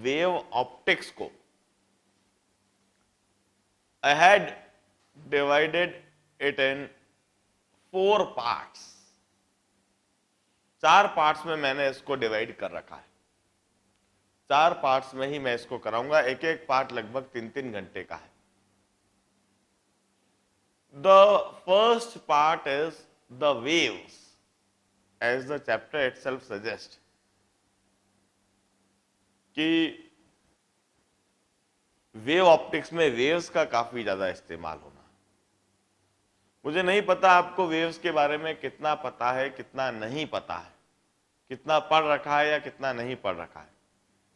Wave optics को I had divided it in 4 parts. 4 parts में मैंने इसको डिवाइड कर रखा है। 4 पार्ट्स में ही मैं इसको कराऊंगा। एक एक पार्ट लगभग 3-3 घंटे का है। The first part is the waves as the chapter itself suggest, कि वेव ऑप्टिक्स में वेव्स का काफी ज्यादा इस्तेमाल होना। मुझे नहीं पता आपको वेव्स के बारे में कितना पता है, कितना नहीं पता है, कितना पढ़ रखा है या कितना नहीं पढ़ रखा है।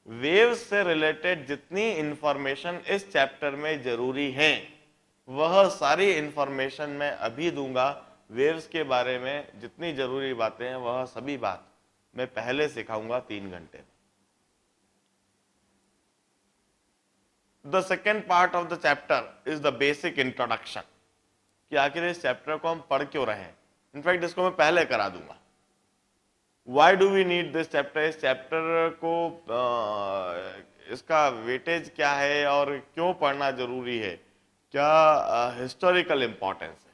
वेव्स से रिलेटेड जितनी इंफॉर्मेशन इस चैप्टर में जरूरी है वह सारी इंफॉर्मेशन मैं अभी दूंगा। वेव्स के बारे में जितनी जरूरी बातें हैं वह सभी बात मैं पहले सिखाऊंगा 3 घंटे में। The second part of the chapter is the basic introduction, कि आखिर इस चैप्टर को हम पढ़ क्यों रहे हैं। इनफैक्ट इसको मैं पहले करा दूंगा। Why do we need this chapter, इस चैप्टर को इसका वेटेज क्या है और क्यों पढ़ना जरूरी है, क्या हिस्टोरिकल इंपॉर्टेंस है।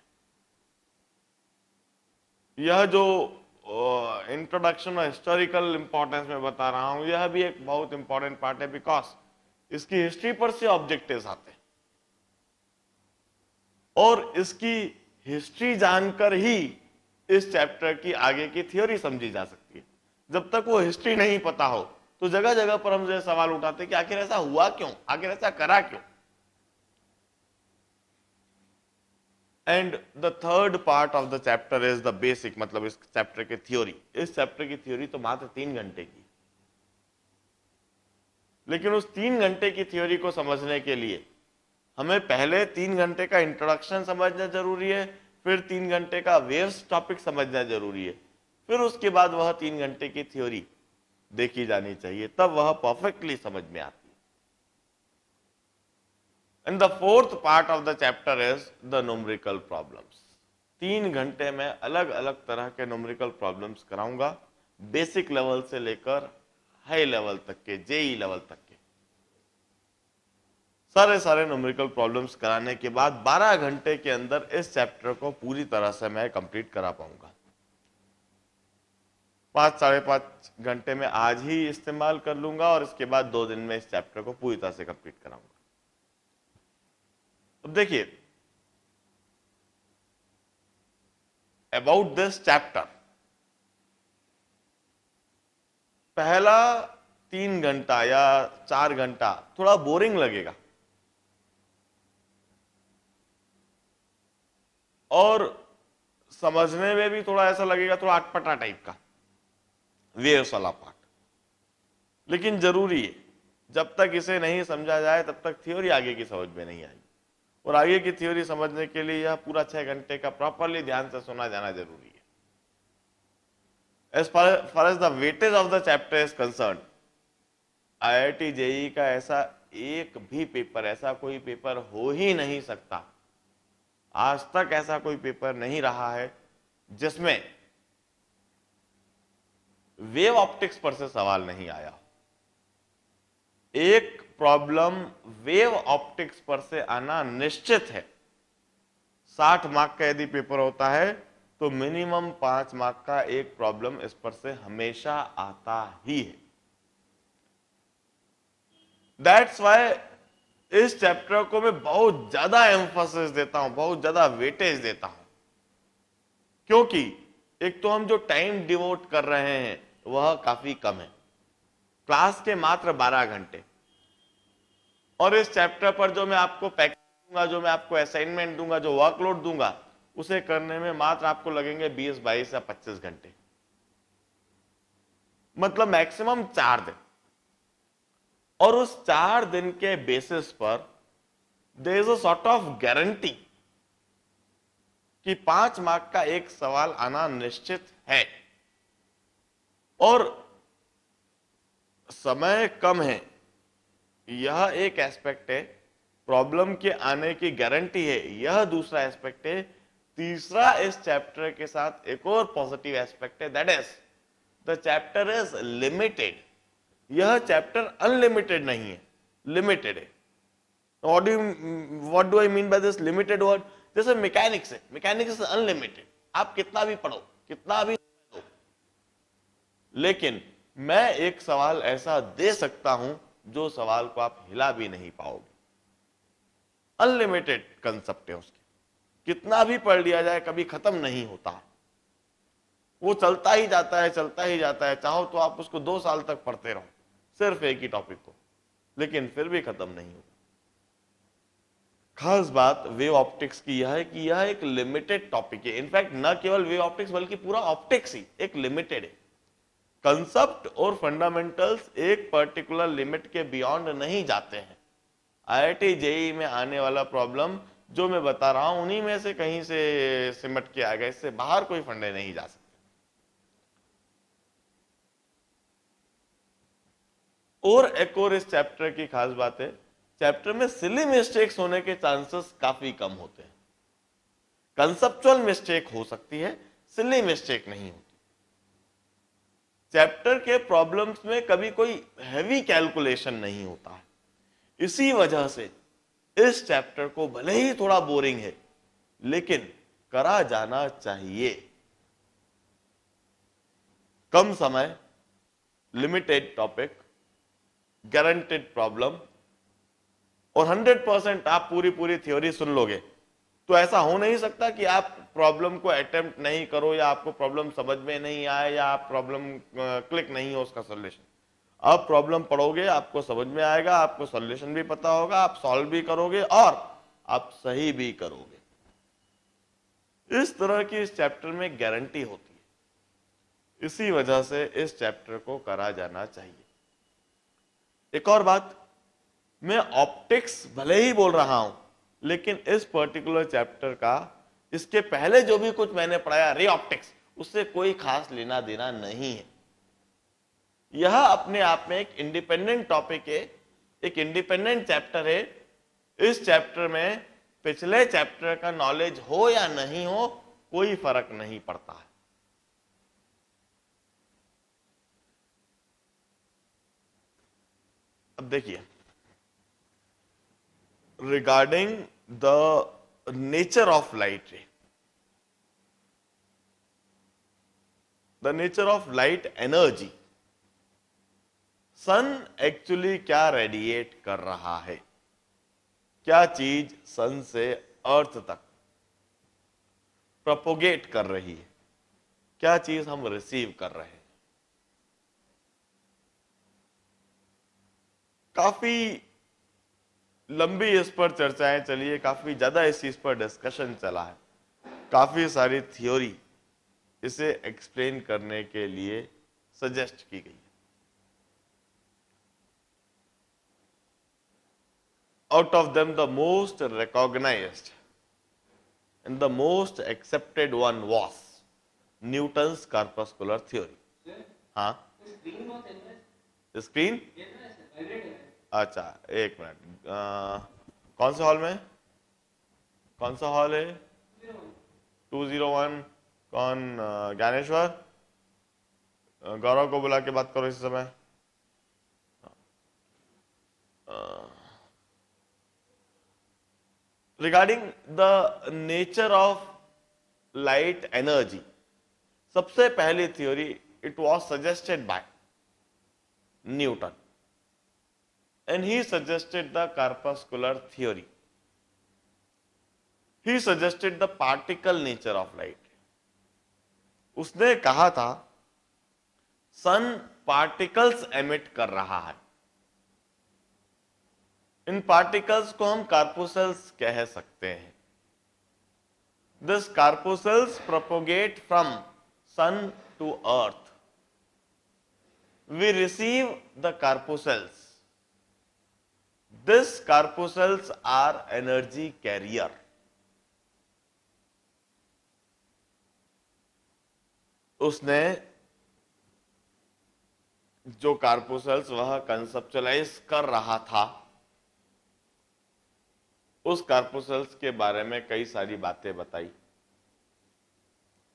यह जो इंट्रोडक्शन और हिस्टोरिकल इंपॉर्टेंस में बता रहा हूं, यह भी एक बहुत इंपॉर्टेंट पार्ट है, बिकॉज इसकी हिस्ट्री पर से ऑब्जेक्टिव्स आते हैं और इसकी हिस्ट्री जानकर ही इस चैप्टर की आगे की थ्योरी समझी जा सकती है। जब तक वो हिस्ट्री नहीं पता हो तो जगह जगह पर हम जो सवाल उठाते हैं कि आखिर ऐसा हुआ क्यों, आखिर ऐसा करा क्यों। And the third part of the chapter is the basic, मतलब इस चैप्टर की थ्योरी। इस चैप्टर की थ्योरी तो मात्र 3 घंटे की, लेकिन उस 3 घंटे की थ्योरी को समझने के लिए हमें पहले 3 घंटे का इंट्रोडक्शन समझना जरूरी है, फिर 3 घंटे का वेव्स टॉपिक समझना जरूरी है, फिर उसके बाद वह 3 घंटे की थ्योरी देखी जानी चाहिए, तब वह परफेक्टली समझ में आती है। And the fourth part of the chapter is the numerical problems. 3 घंटे में अलग अलग तरह के न्यूमेरिकल प्रॉब्लम्स कराऊंगा, बेसिक लेवल से लेकर हाई लेवल तक के, जेई लेवल तक के सारे न्यूमेरिकल प्रॉब्लम्स कराने के बाद 12 घंटे के अंदर इस चैप्टर को पूरी तरह से मैं कंप्लीट करा पाऊंगा। 5-5.5 घंटे में आज ही इस्तेमाल कर लूंगा और इसके बाद 2 दिन में इस चैप्टर को पूरी तरह से कंप्लीट कराऊंगा। अब देखिए, अबाउट दिस चैप्टर, पहला 3 घंटा या 4 घंटा थोड़ा बोरिंग लगेगा और समझने में भी थोड़ा ऐसा लगेगा, थोड़ा अटपटा टाइप का वेव्स वाला पार्ट, लेकिन जरूरी है। जब तक इसे नहीं समझा जाए तब तक थ्योरी आगे की समझ में नहीं आएगी, और आगे की थ्योरी समझने के लिए यह पूरा 6 घंटे का प्रॉपरली ध्यान से सुना जाना जरूरी है। As far as the weightage of the chapter is concerned, IIT JEE का ऐसा एक भी पेपर, ऐसा कोई पेपर हो ही नहीं सकता, आज तक ऐसा कोई पेपर नहीं रहा है जिसमें वेव ऑप्टिक्स पर से सवाल नहीं आया। एक प्रॉब्लम वेव ऑप्टिक्स पर से आना निश्चित है। 60 मार्क का यदि पेपर होता है तो मिनिमम 5 मार्क का एक प्रॉब्लम इस पर से हमेशा आता ही है। दैट्स वाई इस चैप्टर को मैं बहुत ज्यादा एम्फोसिस देता हूं, बहुत ज्यादा वेटेज देता हूं, क्योंकि एक तो हम जो टाइम डिवोट कर रहे हैं वह काफी कम है, क्लास के मात्र 12 घंटे, और इस चैप्टर पर जो मैं आपको पैकेज दूंगा, जो मैं आपको असाइनमेंट दूंगा, जो वर्कलोड दूंगा, उसे करने में मात्र आपको लगेंगे 20, 22 या 25 घंटे, मतलब मैक्सिमम 4 दिन। और उस 4 दिन के बेसिस पर there is a sort of guarantee कि 5 मार्क का एक सवाल आना निश्चित है, और समय कम है, यह एक एस्पेक्ट है। प्रॉब्लम के आने की गारंटी है, यह दूसरा एस्पेक्ट है। तीसरा इस चैप्टर के साथ एक और पॉजिटिव एस्पेक्ट है, that is the chapter is limited यह चैप्टर अनलिमिटेड नहीं है, लिमिटेड है। What do I mean by this limited word? जैसे मैकेनिक्स है, मैकेनिक्स अनलिमिटेड, आप कितना भी पढ़ो, कितना भी दो, लेकिन मैं एक सवाल ऐसा दे सकता हूं जो सवाल को आप हिला भी नहीं पाओगे। अनलिमिटेड कंसेप्ट है उसके, कितना भी पढ़ लिया जाए कभी खत्म नहीं होता, वो चलता ही जाता है, चलता ही जाता है। चाहो तो आप उसको 2 साल तक पढ़ते रहो, सिर्फ एक ही टॉपिक को, लेकिन फिर भी खत्म नहीं होगा। खास बात वेव ऑप्टिक्स की यह है कि यह एक लिमिटेड टॉपिक है। इनफैक्ट न केवल वेव ऑप्टिक्स बल्कि पूरा ऑप्टिक्स ही एक लिमिटेड है। कंसेप्ट और फंडामेंटल्स एक पर्टिकुलर लिमिट के बियॉन्ड नहीं जाते हैं। आईआईटी जेईई में आने वाला प्रॉब्लम जो मैं बता रहा हूं उन्हीं में से कहीं से सिमट के आएगा, इससे बाहर कोई फंडे नहीं जा सकते। और एक और इस चैप्टर की खास बात है, चैप्टर में सिली मिस्टेक्स होने के चांसेस काफी कम होते हैं। कंसेप्चुअल मिस्टेक हो सकती है, सिली मिस्टेक नहीं होती। चैप्टर के प्रॉब्लम्स में कभी कोई हैवी कैलकुलेशन नहीं होता है। इसी वजह से इस चैप्टर को भले ही थोड़ा बोरिंग है, लेकिन करा जाना चाहिए। कम समय, लिमिटेड टॉपिक, गारंटेड प्रॉब्लम, और 100% आप पूरी थ्योरी सुन लोगे तो ऐसा हो नहीं सकता कि आप प्रॉब्लम को अटेम्प्ट नहीं करो, या आपको प्रॉब्लम समझ में नहीं आए, या आप प्रॉब्लम क्लिक नहीं हो उसका सॉल्यूशन। आप प्रॉब्लम पढ़ोगे, आपको समझ में आएगा, आपको सॉल्यूशन भी पता होगा, आप सॉल्व भी करोगे और आप सही भी करोगे। इस तरह की इस चैप्टर में गारंटी होती है। इसी वजह से इस चैप्टर को करा जाना चाहिए। एक और बात, मैं ऑप्टिक्स भले ही बोल रहा हूं, लेकिन इस पर्टिकुलर चैप्टर का इसके पहले जो भी कुछ मैंने पढ़ाया रे ऑप्टिक्स, उससे कोई खास लेना देना नहीं है। यह अपने आप में एक इंडिपेंडेंट टॉपिक है, एक इंडिपेंडेंट चैप्टर है। इस चैप्टर में पिछले चैप्टर का नॉलेज हो या नहीं हो कोई फर्क नहीं पड़ता है। अब देखिए, regarding the nature of light ray, the nature of light energy, sun actually क्या रेडिएट कर रहा है, क्या चीज सन से अर्थ तक प्रोपोगेट कर रही है, क्या चीज हम रिसीव कर रहे हैं। काफी लंबी इस पर चर्चाएं चली है, काफी ज्यादा इस चीज पर डिस्कशन चला है, काफी सारी थ्योरी इसे एक्सप्लेन करने के लिए सजेस्ट की गई है। Out of them, the most recognized and the most accepted one was Newton's corpuscular theory. हाँ, स्क्रीन, अच्छा एक मिनट, कौन से हॉल में, कौन सा हॉल है? 201। कौन? ज्ञानेश्वर, गौरव को बुला के बात करो इस समय। Regarding the nature of light energy, सबसे पहली theory it was suggested by Newton and he suggested the corpuscular theory. He suggested the particle nature of light. उसने कहा था सन पार्टिकल्स एमिट कर रहा है। इन पार्टिकल्स को हम कार्पुसेल्स कह सकते हैं। This corpuscles propagate from sun to earth. We receive the corpuscles. These corpuscles are energy carrier. उसने जो कार्पुसेल्स वह कंसेप्चुअलाइज कर रहा था, उस कार्पुसेल्स के बारे में कई सारी बातें बताई।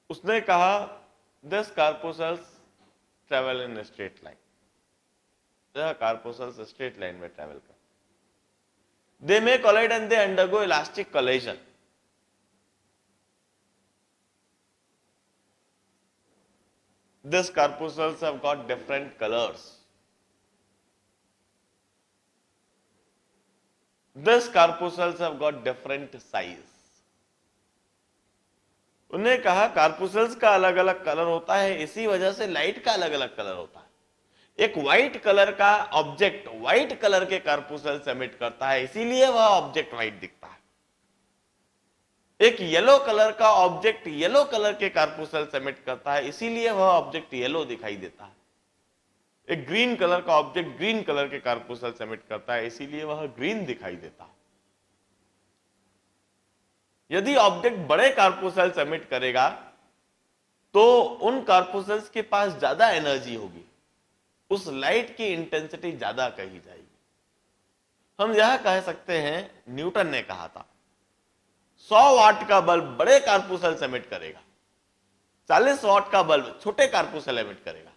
उसने कहा this corpuscles travel in straight line. यह कार्पोसल्स स्ट्रेट लाइन में ट्रेवल करते, they may collide and they undergo elastic collision. These corpuscles have got different colors. These corpuscles have got different size. उन्हें कहा कार्पुसल्स का अलग अलग कलर होता है, इसी वजह से लाइट का अलग अलग कलर होता है। एक व्हाइट कलर का ऑब्जेक्ट व्हाइट कलर के कार्पुसल्स एमिट करता है, इसीलिए वह ऑब्जेक्ट व्हाइट दिखता है। एक येलो कलर का ऑब्जेक्ट येलो कलर के कार्पुसल्स एमिट करता है, इसीलिए वह ऑब्जेक्ट येलो दिखाई देता है। एक ग्रीन कलर का ऑब्जेक्ट ग्रीन कलर के कार्पुसल्स एमिट करता है, इसीलिए वह ग्रीन दिखाई देता है। यदि ऑब्जेक्ट बड़े कार्पुसल्स एमिट करेगा तो उन कार्पुसल्स के पास ज्यादा एनर्जी होगी, उस लाइट की इंटेंसिटी ज्यादा कही जाएगी। हम यह कह सकते हैं, न्यूटन ने कहा था 100 वाट का बल्ब बड़े कार्पुसल्स एमिट करेगा, 40 वाट का बल्ब छोटे कार्पुसल एमिट करेगा।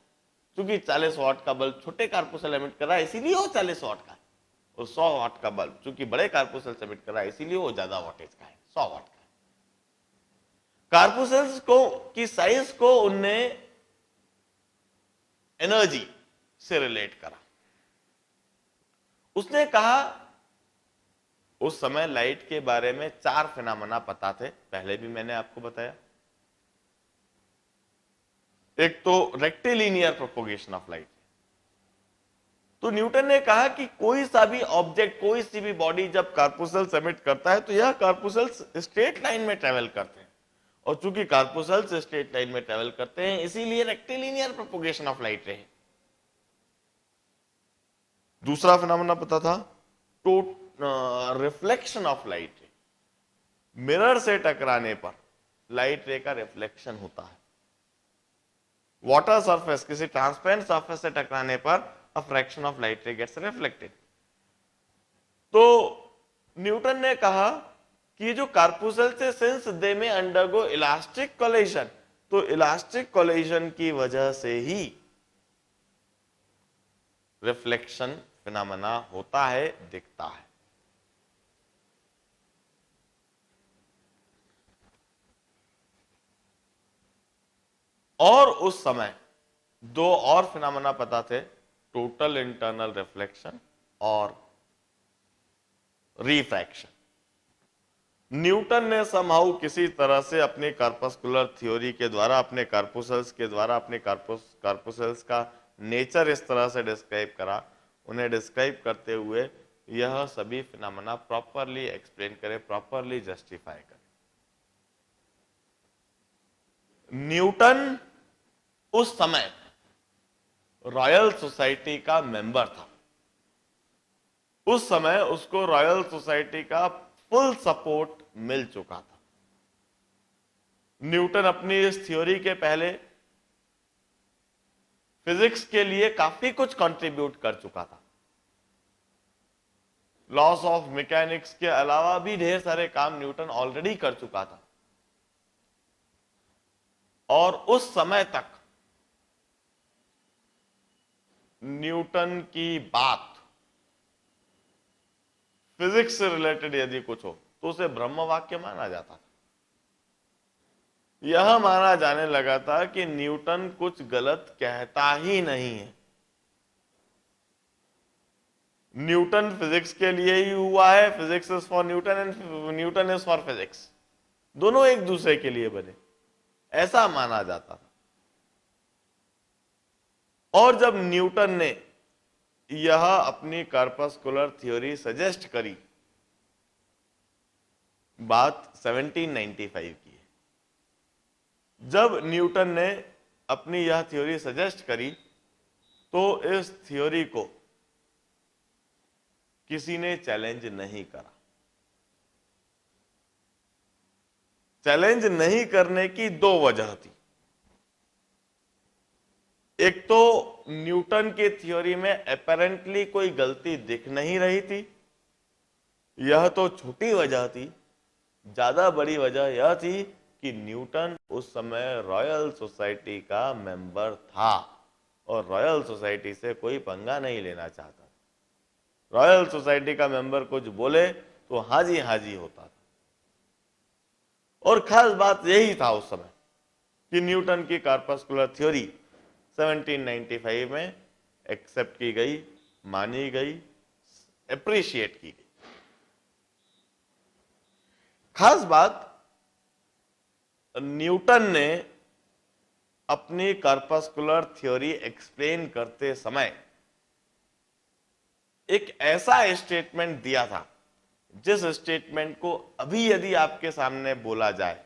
क्योंकि 40 वाट का बल्ब छोटे कार्पुसल एमिट कर रहा है, इसीलिए वो 40 वाट का है, और 100 वाट का बल्ब चूंकि बड़े कार्पुसल एमिट कर रहा है, इसीलिए वो ज्यादा वाटेज का है, 100 वाट का। कार्पुसल्स को की साइज को उनने एनर्जी से रिलेट करा। उसने कहा उस समय लाइट के बारे में 4 फिनोमेना पता थे, पहले भी मैंने आपको बताया। एक तो रेक्टिलिनियर प्रोपोगेशन ऑफ लाइट। तो न्यूटन ने कहा कि कोई सा भी ऑब्जेक्ट, कोई सी भी बॉडी जब कार्पुसल्स एमिट करता है तो यह कार्पुसल्स स्ट्रेट लाइन में ट्रेवल करते हैं, और चूंकि कार्पुसल्स स्ट्रेट लाइन में ट्रेवल करते हैं, इसीलिए रेक्टिलिनियर प्रोपोगेशन ऑफ लाइट रहे। दूसरा फिनोमेना पता था, reflection of light ray. Mirror से टकराने पर लाइट रे का रिफ्लेक्शन होता है। वाटर सरफेस, किसी ट्रांसपेरेंट सरफेस से टकराने पर a fraction of light ray gets reflected. तो न्यूटन ने कहा कि जो कार्पुसल से, सिंस दे में अंडरगो इलास्टिक कोलिजन, तो इलास्टिक कोलिजन की वजह से ही रिफ्लेक्शन फिनोमेना होता है, दिखता है। और उस समय 2 और फिनोमेना पता थे, टोटल इंटरनल रिफ्लेक्शन और रिफ्रैक्शन। न्यूटन ने समहाउ किसी तरह से अपनी कार्पस्कुलर थ्योरी के द्वारा, अपने कार्पुसल्स के द्वारा, अपने कार्पुसल्स का नेचर इस तरह से डिस्क्राइब करा, उन्हें डिस्क्राइब करते हुए यह सभी फिनोमेना प्रॉपरली एक्सप्लेन करे, प्रॉपरली जस्टिफाई करे। न्यूटन उस समय रॉयल सोसाइटी का मेंबर था। उस समय उसको रॉयल सोसाइटी का फुल सपोर्ट मिल चुका था। न्यूटन अपनी इस थ्योरी के पहले फिजिक्स के लिए काफी कुछ कंट्रीब्यूट कर चुका था। लॉस ऑफ मैकेनिक्स के अलावा भी ढेर सारे काम न्यूटन ऑलरेडी कर चुका था। और उस समय तक न्यूटन की बात फिजिक्स से रिलेटेड यदि कुछ हो तो उसे ब्रह्म वाक्य माना जाता था। यह माना जाने लगा था कि न्यूटन कुछ गलत कहता ही नहीं है। न्यूटन फिजिक्स के लिए ही हुआ है, physics is for Newton and Newton is for physics, दोनों एक दूसरे के लिए बने, ऐसा माना जाता था। और जब न्यूटन ने यह अपनी कार्पस्कुलर थ्योरी सजेस्ट करी, बात 1795 की है। जब न्यूटन ने अपनी यह थ्योरी सजेस्ट करी तो इस थ्योरी को किसी ने चैलेंज नहीं करा। चैलेंज नहीं करने की 2 वजह थी। एक तो न्यूटन की थ्योरी में अपेरेंटली कोई गलती दिख नहीं रही थी, यह तो छोटी वजह थी। ज्यादा बड़ी वजह यह थी कि न्यूटन उस समय रॉयल सोसाइटी का मेंबर था। और रॉयल सोसाइटी से कोई पंगा नहीं लेना चाहता। रॉयल सोसाइटी का मेंबर कुछ बोले तो हाजी हाजी होता था। और खास बात यही था उस समय कि न्यूटन की कॉर्पस्कुलर थ्योरी 1795 में एक्सेप्ट की गई, मानी गई, एप्रिशिएट की गई। खास बात, न्यूटन ने अपनी कॉर्पस्कुलर थ्योरी एक्सप्लेन करते समय एक ऐसा स्टेटमेंट दिया था जिस स्टेटमेंट को अभी यदि आपके सामने बोला जाए,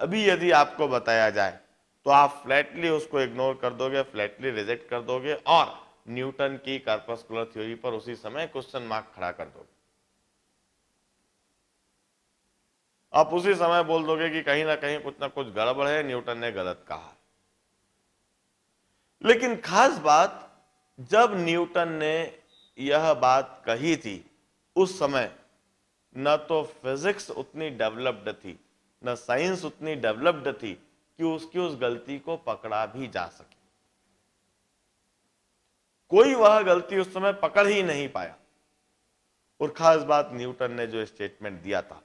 अभी यदि आपको बताया जाए, तो आप फ्लैटली उसको इग्नोर कर दोगे, फ्लैटली रिजेक्ट कर दोगे और न्यूटन की कॉर्पस्कुलर थ्योरी पर उसी समय क्वेश्चन मार्क खड़ा कर दोगे। आप उसी समय बोल दोगे कि कहीं ना कहीं कुछ ना कुछ गड़बड़ है, न्यूटन ने गलत कहा। लेकिन खास बात, जब न्यूटन ने यह बात कही थी उस समय न तो फिजिक्स उतनी डेवलप्ड थी, न साइंस उतनी डेवलप्ड थी कि उसकी उस गलती को पकड़ा भी जा सके। कोई वह गलती उस समय पकड़ ही नहीं पाया। और खास बात, न्यूटन ने जो स्टेटमेंट दिया था,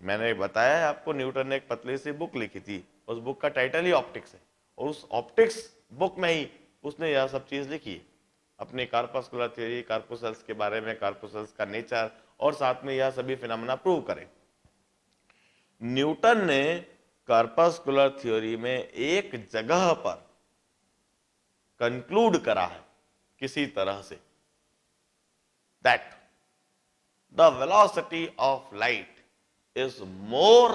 मैंने बताया है आपको, न्यूटन ने एक पतली सी बुक लिखी थी, उस बुक का टाइटल ही ऑप्टिक्स है, और उस ऑप्टिक्स बुक में ही उसने यह सब चीज लिखी है, अपनी कॉर्पस्कुलर थ्योरी, कॉर्पुसल्स के बारे में, कॉर्पुसल्स का नेचर, और साथ में यह सभी फिनोमेना प्रूव करें। न्यूटन ने कॉर्पस्कुलर थ्योरी में एक जगह पर कंक्लूड करा है किसी तरह से, that the velocity of light is more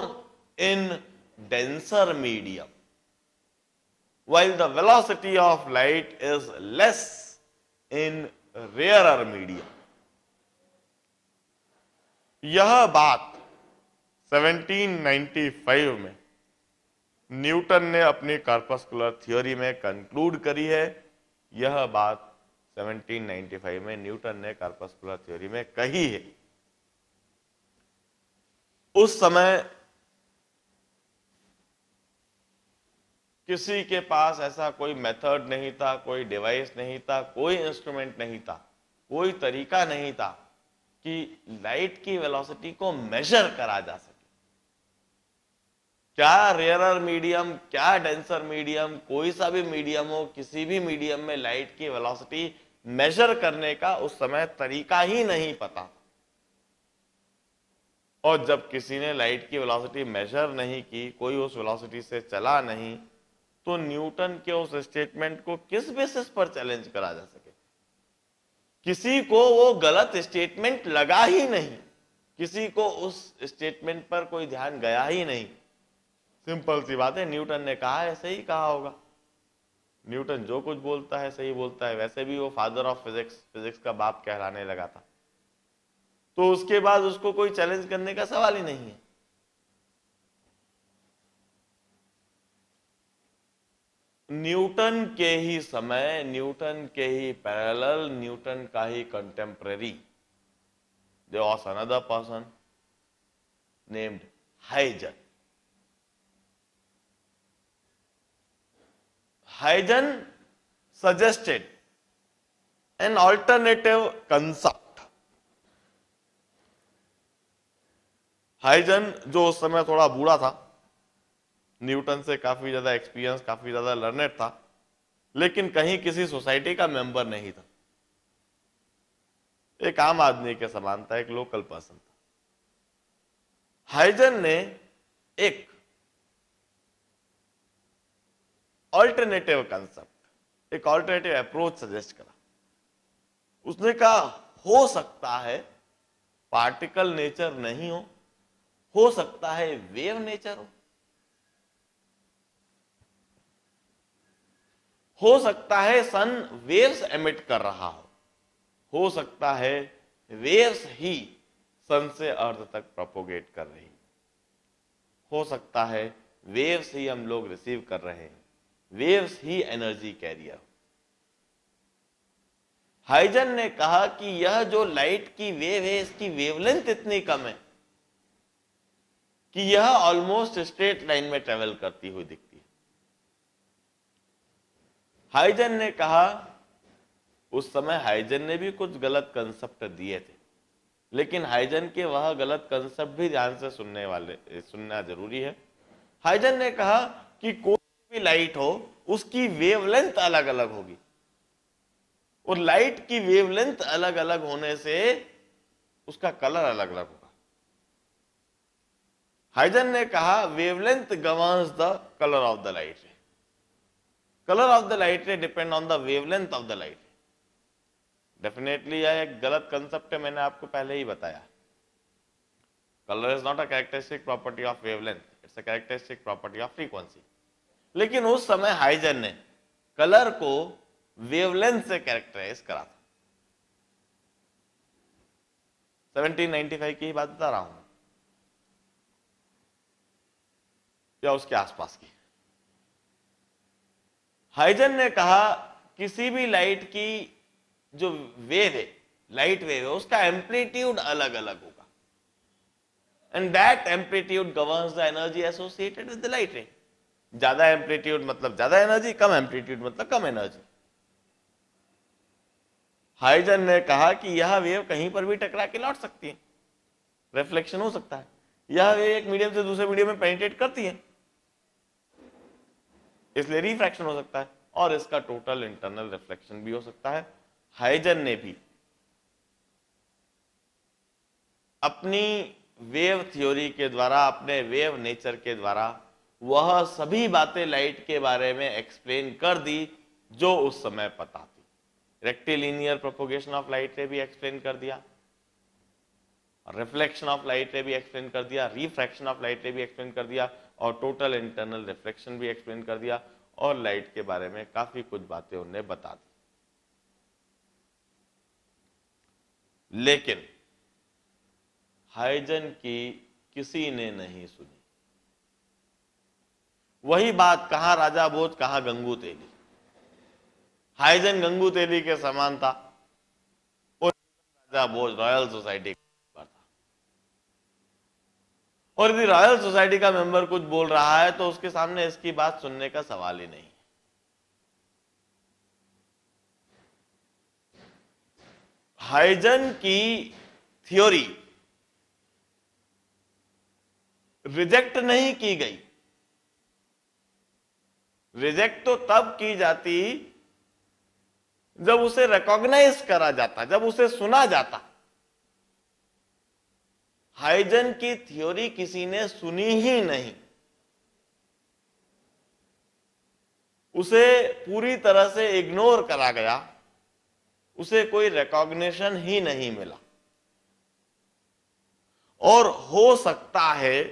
in denser medium, while the velocity of light is less in rarer medium. यह बात 1795 में न्यूटन ने अपनी कॉर्पस्कुलर थ्योरी में कंक्लूड करी है। यह बात 1795 में न्यूटन ने कॉर्पस्कुलर थ्योरी में कही है। उस समय किसी के पास ऐसा कोई मेथड नहीं था, कोई डिवाइस नहीं था, कोई इंस्ट्रूमेंट नहीं था, कोई तरीका नहीं था कि लाइट की वेलोसिटी को मेजर करा जा सके। क्या रेयरर मीडियम, क्या डेंसर मीडियम, कोई सा भी मीडियम हो, किसी भी मीडियम में लाइट की वेलोसिटी मेजर करने का उस समय तरीका ही नहीं पता। और जब किसी ने लाइट की वेलोसिटी मेजर नहीं की, कोई उस वेलोसिटी से चला नहीं, तो न्यूटन के उस स्टेटमेंट को किस बेसिस पर चैलेंज करा जा सके? किसी को वो गलत स्टेटमेंट लगा ही नहीं, किसी को उस स्टेटमेंट पर कोई ध्यान गया ही नहीं। सिंपल सी बात है, न्यूटन ने कहा है, सही कहा होगा। न्यूटन जो कुछ बोलता है सही बोलता है। वैसे भी वो फादर ऑफ फिजिक्स, फिजिक्स का बाप कहलाने लगा था, तो उसके बाद उसको कोई चैलेंज करने का सवाल ही नहीं है। न्यूटन के ही समय, न्यूटन के ही पैरेलल, न्यूटन का ही contemporary, there was another person named Huygens. Huygens suggested an alternative concept. Huygens, जो उस समय थोड़ा बूढ़ा था, न्यूटन से काफी ज्यादा एक्सपीरियंस, काफी ज्यादा लर्नेड था, लेकिन कहीं किसी सोसाइटी का मेंबर नहीं था, एक आम आदमी के समान था, एक लोकल पर्सन था। हाइजन ने एक ऑल्टरनेटिव कंसेप्ट, एक ऑल्टरनेटिव अप्रोच सजेस्ट करा। उसने कहा हो सकता है पार्टिकल नेचर नहीं हो सकता है वेव नेचर हो सकता है सन वेव्स एमिट कर रहा हो सकता है वेव्स ही सन से अर्थ तक प्रोपोगेट कर रही, हो सकता है वेव्स ही हम लोग रिसीव कर रहे हैं, वेव्स ही एनर्जी कैरियर। हाइजन ने कहा कि यह जो लाइट की वेव है, इसकी वेवलेंथ इतनी कम है कि यह ऑलमोस्ट स्ट्रेट लाइन में ट्रेवल करती हुई दिखती है। हाइजन ने कहा, उस समय हाइजन ने भी कुछ गलत कंसेप्ट दिए थे, लेकिन हाइजन के वह गलत कंसेप्ट भी ध्यान से सुनना जरूरी है। हाइजन ने कहा कि कोई भी लाइट हो उसकी वेवलेंथ अलग अलग होगी, और लाइट की वेवलेंथ अलग अलग होने से उसका कलर अलग अलग होगा। हाइजन ने कहा wavelength governs the colour of the light रे, कलर ऑफ द लाइट रे depend on the wavelength of the light रे। डेफिनेटली यह एक गलत कंसेप्ट है, मैंने आपको पहले ही बताया। Colour is not a characteristic property of wavelength, it's a characteristic property of frequency. लेकिन उस समय हाइजन ने कलर को वेवलेंथ से कैरेक्टराइज करा था। 1795 की ही बात बता रहा हूं या उसके आसपास की। हाइजन ने कहा किसी भी लाइट की जो वेव है, लाइट वेव है, उसका एम्पलीट्यूड अलग अलग होगा, and that amplitude governs the energy associated with the light रे। ज्यादा एम्पलीट्यूड मतलब ज्यादा एनर्जी, कम एम्पलीट्यूड मतलब कम एनर्जी। हाइजन ने कहा कि यह वेव कहीं पर भी टकरा के लौट सकती है, रिफ्लेक्शन हो सकता है। यह वेव एक मीडियम से दूसरे मीडियम में पेनिट्रेट करती है, इसलिए रिफ्रैक्शन हो सकता है, और इसका टोटल इंटरनल रिफ्लेक्शन भी हो सकता है। हाइजन ने भी अपनी वेव थ्योरी के द्वारा, अपने वेव नेचर के द्वारा वह सभी बातें लाइट के बारे में एक्सप्लेन कर दी जो उस समय पता थी। रेक्टिलिनियर प्रोपोगेशन ऑफ लाइट रे भी एक्सप्लेन कर दिया, रिफ्लेक्शन ऑफ लाइट रे भी एक्सप्लेन कर दिया, रिफ्रैक्शन ऑफ लाइट रे भी एक्सप्लेन कर दिया, और टोटल इंटरनल रिफ्लेक्शन भी एक्सप्लेन कर दिया, और लाइट के बारे में काफी कुछ बातें उन्हें बता दी। लेकिन हाइजन की किसी ने नहीं सुनी। वही बात, कहां राजा भोज कहां गंगू तेली। हाइजन गंगू तेली के समान था, और राजा भोज रॉयल सोसाइटी का मेंबर था, और यदि रॉयल सोसाइटी का मेंबर कुछ बोल रहा है तो उसके सामने इसकी बात सुनने का सवाल ही नहीं। हाइजन की थ्योरी रिजेक्ट नहीं की गई। रिजेक्ट तो तब की जाती जब उसे रिकॉग्नाइज करा जाता, जब उसे सुना जाता। हाइजन की थ्योरी किसी ने सुनी ही नहीं, उसे पूरी तरह से इग्नोर करा गया, उसे कोई रिकॉग्निशन ही नहीं मिला। और हो सकता है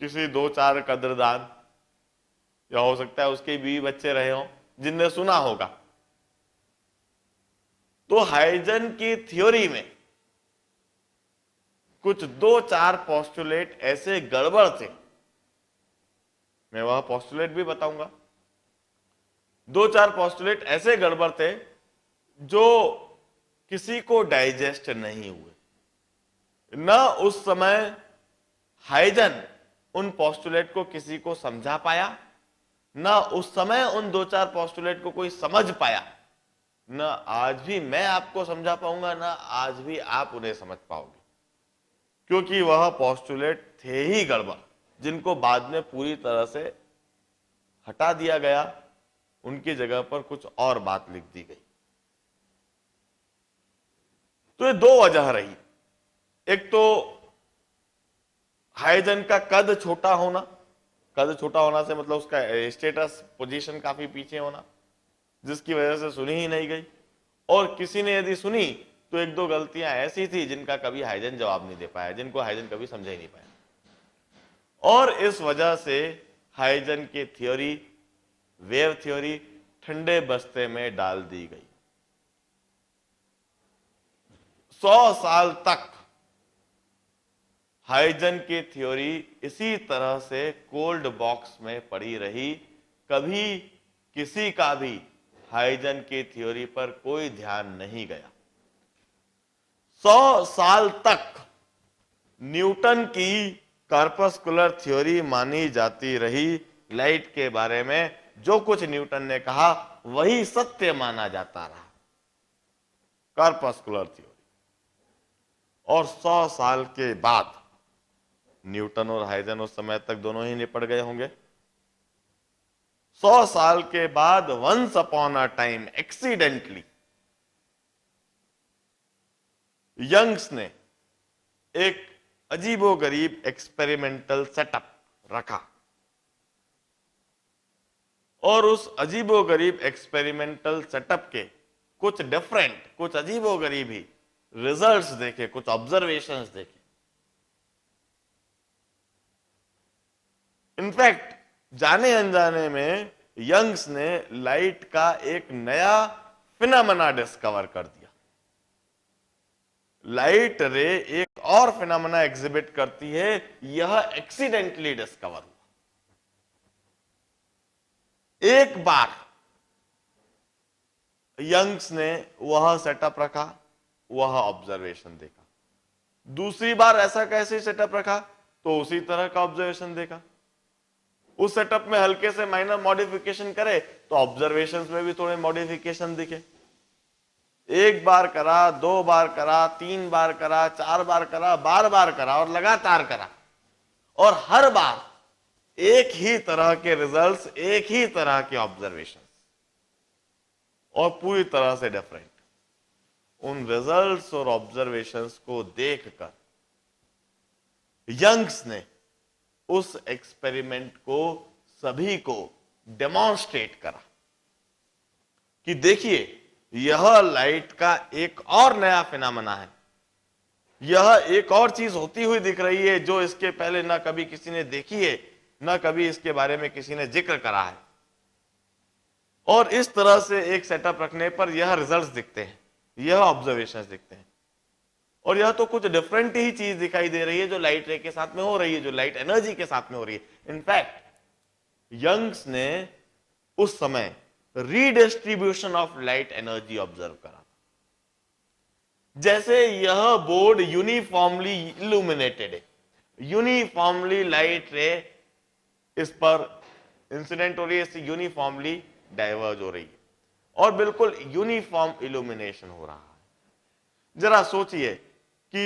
किसी दो चार कदरदान, या हो सकता है उसके बीवी बच्चे रहे हों जिनने सुना होगा। तो हाइजन की थ्योरी में कुछ दो चार पोस्टुलेट ऐसे गड़बड़ थे, मैं वह पोस्टुलेट भी बताऊंगा। दो चार पोस्टुलेट ऐसे गड़बड़ थे जो किसी को डाइजेस्ट नहीं हुए। न उस समय हाइजन उन पोस्टुलेट को किसी को समझा पाया, न उस समय उन दो चार पोस्टुलेट को कोई समझ पाया, न आज भी मैं आपको समझा पाऊंगा, न आज भी आप उन्हें समझ पाओगे, क्योंकि वह पोस्टुलेट थे ही गड़बड़, जिनको बाद में पूरी तरह से हटा दिया गया, उनकी जगह पर कुछ और बात लिख दी गई। तो ये दो वजह रही। एक तो हाइजन का कद छोटा होना, कद छोटा होना से मतलब उसका स्टेटस पोजीशन काफी पीछे होना, जिसकी वजह से सुनी ही नहीं गई, और किसी ने यदि सुनी तो एक दो गलतियां ऐसी थी जिनका कभी हाइजन जवाब नहीं दे पाया, जिनको हाइजन कभी समझ ही नहीं पाया, और इस वजह से हाइजन की थ्योरी, वेव थ्योरी ठंडे बस्ते में डाल दी गई। 100 साल तक हाइजन की थ्योरी इसी तरह से कोल्ड बॉक्स में पड़ी रही, कभी किसी का भी हाइजन की थ्योरी पर कोई ध्यान नहीं गया। 100 साल तक न्यूटन की कॉर्पस्कुलर थ्योरी मानी जाती रही लाइट के बारे में, जो कुछ न्यूटन ने कहा वही सत्य माना जाता रहा, कॉर्पस्कुलर थ्योरी। और 100 साल के बाद न्यूटन और हाइजन उस समय तक दोनों ही निपट गए होंगे। 100 साल के बाद once upon a time accidentally Young's ने एक अजीबोगरीब एक्सपेरिमेंटल सेटअप रखा और उस अजीबोगरीब एक्सपेरिमेंटल सेटअप के कुछ डिफरेंट, कुछ अजीबोगरीब ही रिजल्ट्स देखे, कुछ ऑब्जर्वेशंस देखे। इनफैक्ट जाने अनजाने में यंग्स ने लाइट का एक नया फिनोमेना डिस्कवर कर दिया। लाइट रे एक और फिनोमेना एग्जिबिट करती है, यह एक्सीडेंटली डिस्कवर हुआ। एक बार यंग्स ने वह सेटअप रखा, वह ऑब्जर्वेशन देखा। दूसरी बार ऐसा कैसे सेटअप रखा तो उसी तरह का ऑब्जर्वेशन देखा। उस सेटअप में हल्के से माइनर मॉडिफिकेशन करे तो ऑब्जर्वेशंस में भी थोड़े मॉडिफिकेशन दिखे। एक बार करा, 2 बार करा, 3 बार करा, 4 बार करा, बार बार करा और लगातार करा, और हर बार एक ही तरह के रिजल्ट्स, एक ही तरह के ऑब्जर्वेशंस, और पूरी तरह से डिफरेंट। उन रिजल्ट्स और ऑब्जर्वेशंस को देखकर यंग्स ने उस एक्सपेरिमेंट को सभी को डेमोन्स्ट्रेट करा कि देखिए यह लाइट का एक और नया फिनोमेना है, यह एक और चीज होती हुई दिख रही है जो इसके पहले ना कभी किसी ने देखी है, ना कभी इसके बारे में किसी ने जिक्र करा है। और इस तरह से एक सेटअप रखने पर यह रिजल्ट्स दिखते हैं, यह ऑब्जर्वेशंस दिखते हैं, और यह तो कुछ डिफरेंट ही चीज दिखाई दे रही है जो लाइट रे के साथ में हो रही है, जो लाइट एनर्जी के साथ में हो रही है। इनफैक्ट यंग्स ने उस समय redistribution of light energy observe करा। जैसे यह बोर्ड यूनिफॉर्मली इल्यूमिनेटेड है, यूनिफॉर्मली लाइट रे इस पर इंसिडेंट हो रही है, इससे यूनिफॉर्मली डाइवर्ज हो रही है और बिल्कुल यूनिफॉर्म इल्यूमिनेशन हो रहा है। जरा सोचिए कि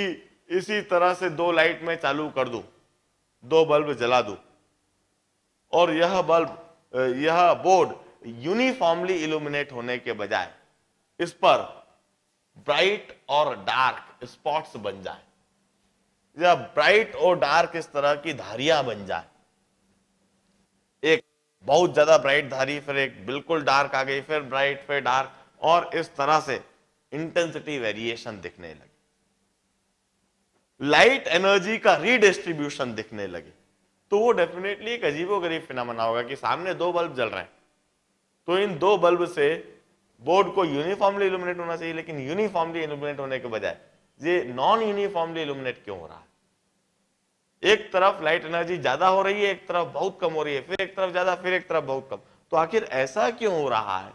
इसी तरह से 2 लाइट में चालू कर दूं, 2 बल्ब जला दूं, और यह बोर्ड यूनिफॉर्मली इल्यूमिनेट होने के बजाय इस पर ब्राइट और डार्क स्पॉट्स बन जाए, या ब्राइट और डार्क इस तरह की धारियां बन जाए, एक बहुत ज्यादा ब्राइट धारी, फिर एक बिल्कुल डार्क आ गई, फिर ब्राइट, फिर डार्क, और इस तरह से इंटेंसिटी वेरिएशन दिखने लगे, लाइट एनर्जी का रीडिस्ट्रीब्यूशन दिखने लगे। तो वो डेफिनेटली एक अजीबोगरीब फिनोमेना होगा कि सामने 2 बल्ब जल रहे हैं, तो इन 2 बल्ब से बोर्ड को यूनिफॉर्मली इल्यूमिनेट होना चाहिए, लेकिन यूनिफॉर्मली इल्यूमिनेट होने के बजाय ये नॉन यूनिफॉर्मली इल्यूमिनेट क्यों हो रहा है? एक तरफ लाइट एनर्जी ज्यादा हो रही है, एक तरफ बहुत कम हो रही है, फिर एक तरफ ज्यादा, फिर एक तरफ बहुत कम। तो आखिर ऐसा क्यों हो रहा है?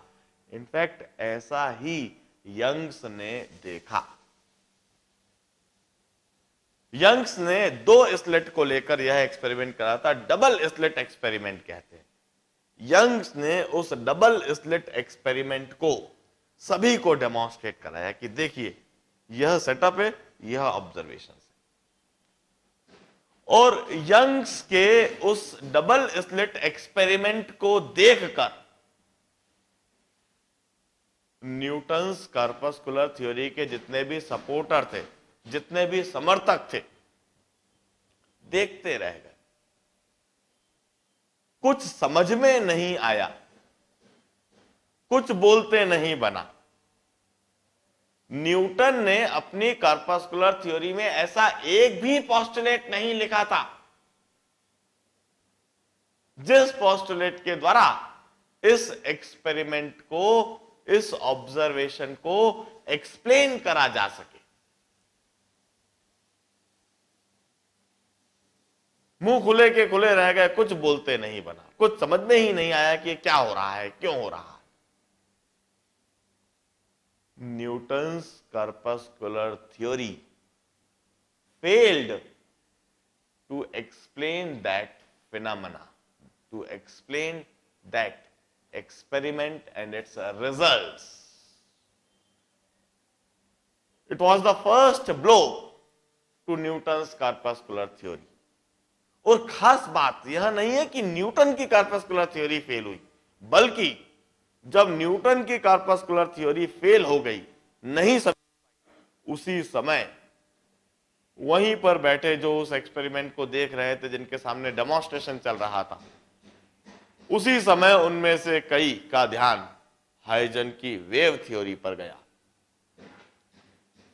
इनफैक्ट ऐसा ही यंग्स ने देखा। यंग्स ने 2 स्लिट को लेकर यह एक्सपेरिमेंट करा था, डबल स्लिट एक्सपेरिमेंट कहते हैं। यंग्स ने उस डबल स्लिट एक्सपेरिमेंट को सभी को डेमोन्स्ट्रेट कराया कि देखिए यह सेटअप है, यह ऑब्जर्वेशन है। और यंग्स के उस डबल स्लिट एक्सपेरिमेंट को देखकर न्यूटन्स कॉर्पस्कुलर थ्योरी के जितने भी सपोर्टर थे, जितने भी समर्थक थे, देखते रह गए। कुछ समझ में नहीं आया, कुछ बोलते नहीं बना। न्यूटन ने अपनी कॉर्पस्कुलर थ्योरी में ऐसा एक भी पोस्टुलेट नहीं लिखा था जिस पोस्टुलेट के द्वारा इस एक्सपेरिमेंट को, इस ऑब्जर्वेशन को एक्सप्लेन करा जा सके। मुंह खुले के खुले रह गए, कुछ बोलते नहीं बना, कुछ समझ में ही नहीं आया कि क्या हो रहा है, क्यों हो रहा है। Newton's corpuscular theory failed to explain that phenomena, to explain that experiment and its results. It was the first blow to Newton's corpuscular theory. और खास बात यह नहीं है कि न्यूटन की कॉर्पस्कुलर थ्योरी फेल हुई, बल्कि जब न्यूटन की कॉर्पस्कुलर थ्योरी फेल हो गई, नहीं समझ, उसी समय वहीं पर बैठे जो उस एक्सपेरिमेंट को देख रहे थे, जिनके सामने डेमोन्स्ट्रेशन चल रहा था, उसी समय उनमें से कई का ध्यान हाइजन की वेव थ्योरी पर गया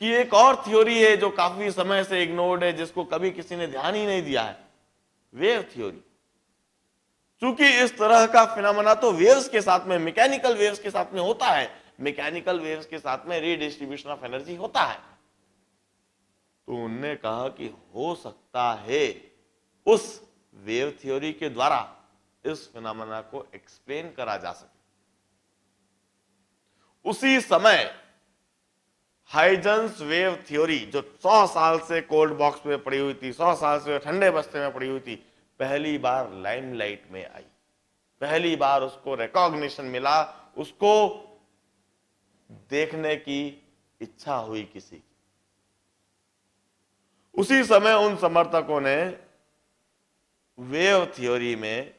कि एक और थ्योरी है जो काफी समय से इग्नोर्ड है, जिसको कभी किसी ने ध्यान ही नहीं दिया है, वेव थ्योरी। चूंकि इस तरह का फिनोमेना तो वेव्स के साथ में, मैकेनिकल वेव्स के साथ में होता है, मैकेनिकल वेव्स के साथ में रीडिस्ट्रीब्यूशन ऑफ एनर्जी होता है, तो उनने कहा कि हो सकता है उस वेव थ्योरी के द्वारा इस फिनोमेना को एक्सप्लेन करा जा सके। उसी समय हाइजेंस वेव थ्योरी, जो 100 साल से कोल्ड बॉक्स में पड़ी हुई थी, 100 साल से ठंडे बस्ते में पड़ी हुई थी, पहली बार लाइमलाइट में आई, पहली बार उसको रिकॉग्निशन मिला, उसको देखने की इच्छा हुई किसी की। उसी समय उन समर्थकों ने वेव थ्योरी में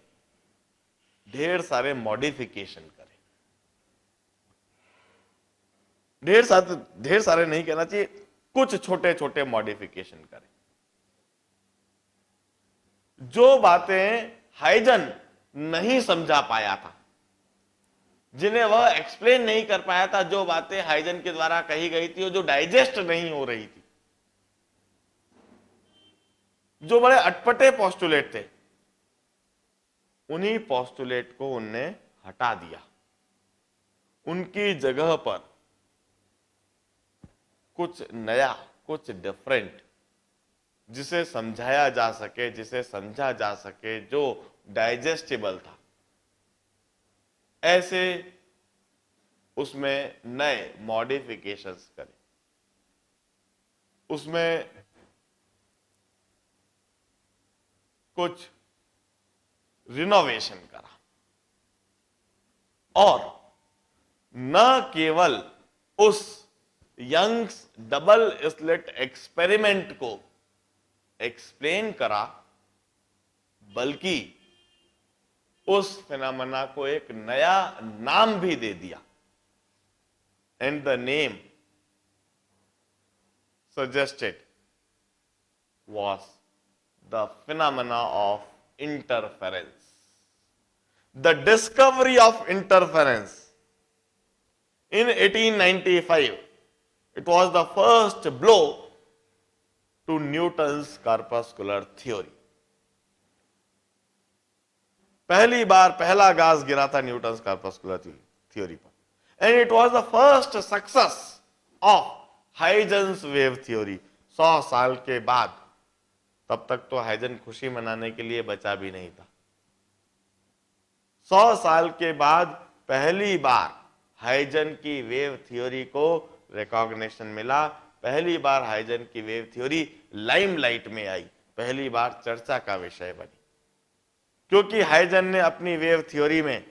ढेर सारे मॉडिफिकेशन करे, ढेर सारे नहीं कहना चाहिए, कुछ छोटे छोटे मॉडिफिकेशन करे। जो बातें हाइजन नहीं समझा पाया था, जिन्हें वह एक्सप्लेन नहीं कर पाया था, जो बातें हाइजन के द्वारा कही गई थी और जो डाइजेस्ट नहीं हो रही थी, जो बड़े अटपटे पोस्टुलेट थे, उन्हीं पोस्टुलेट को उनने हटा दिया। उनकी जगह पर कुछ नया, कुछ डिफरेंट, जिसे समझाया जा सके, जिसे समझा जा सके, जो डाइजेस्टेबल था, ऐसे उसमें नए मॉडिफिकेशंस करे, उसमें कुछ रिनोवेशन करा, और न केवल उस यंग्स डबल स्लिट एक्सपेरिमेंट को एक्सप्लेन करा, बल्कि उस फिनोमेना को एक नया नाम भी दे दिया। And the name suggested was the phenomena of interference. The discovery of interference in 1895, it was the first blow to Newton's corpuscular theory. पहली बार पहला गाज गिरा था न्यूटन्स कॉर्पस्कुलर थ्योरी पर, and it was the first success of Huygens wave theory. 100 साल के बाद, तब तक तो हाइजन खुशी मनाने के लिए बचा भी नहीं था। 100 साल के बाद पहली बार हाइजन की वेव थ्योरी को रिकॉग्निशन मिला, पहली बार हाइजन की वेव थ्योरी लाइमलाइट में आई, पहली बार चर्चा का विषय बनी, क्योंकि हाइजन ने अपनी वेव थ्योरी में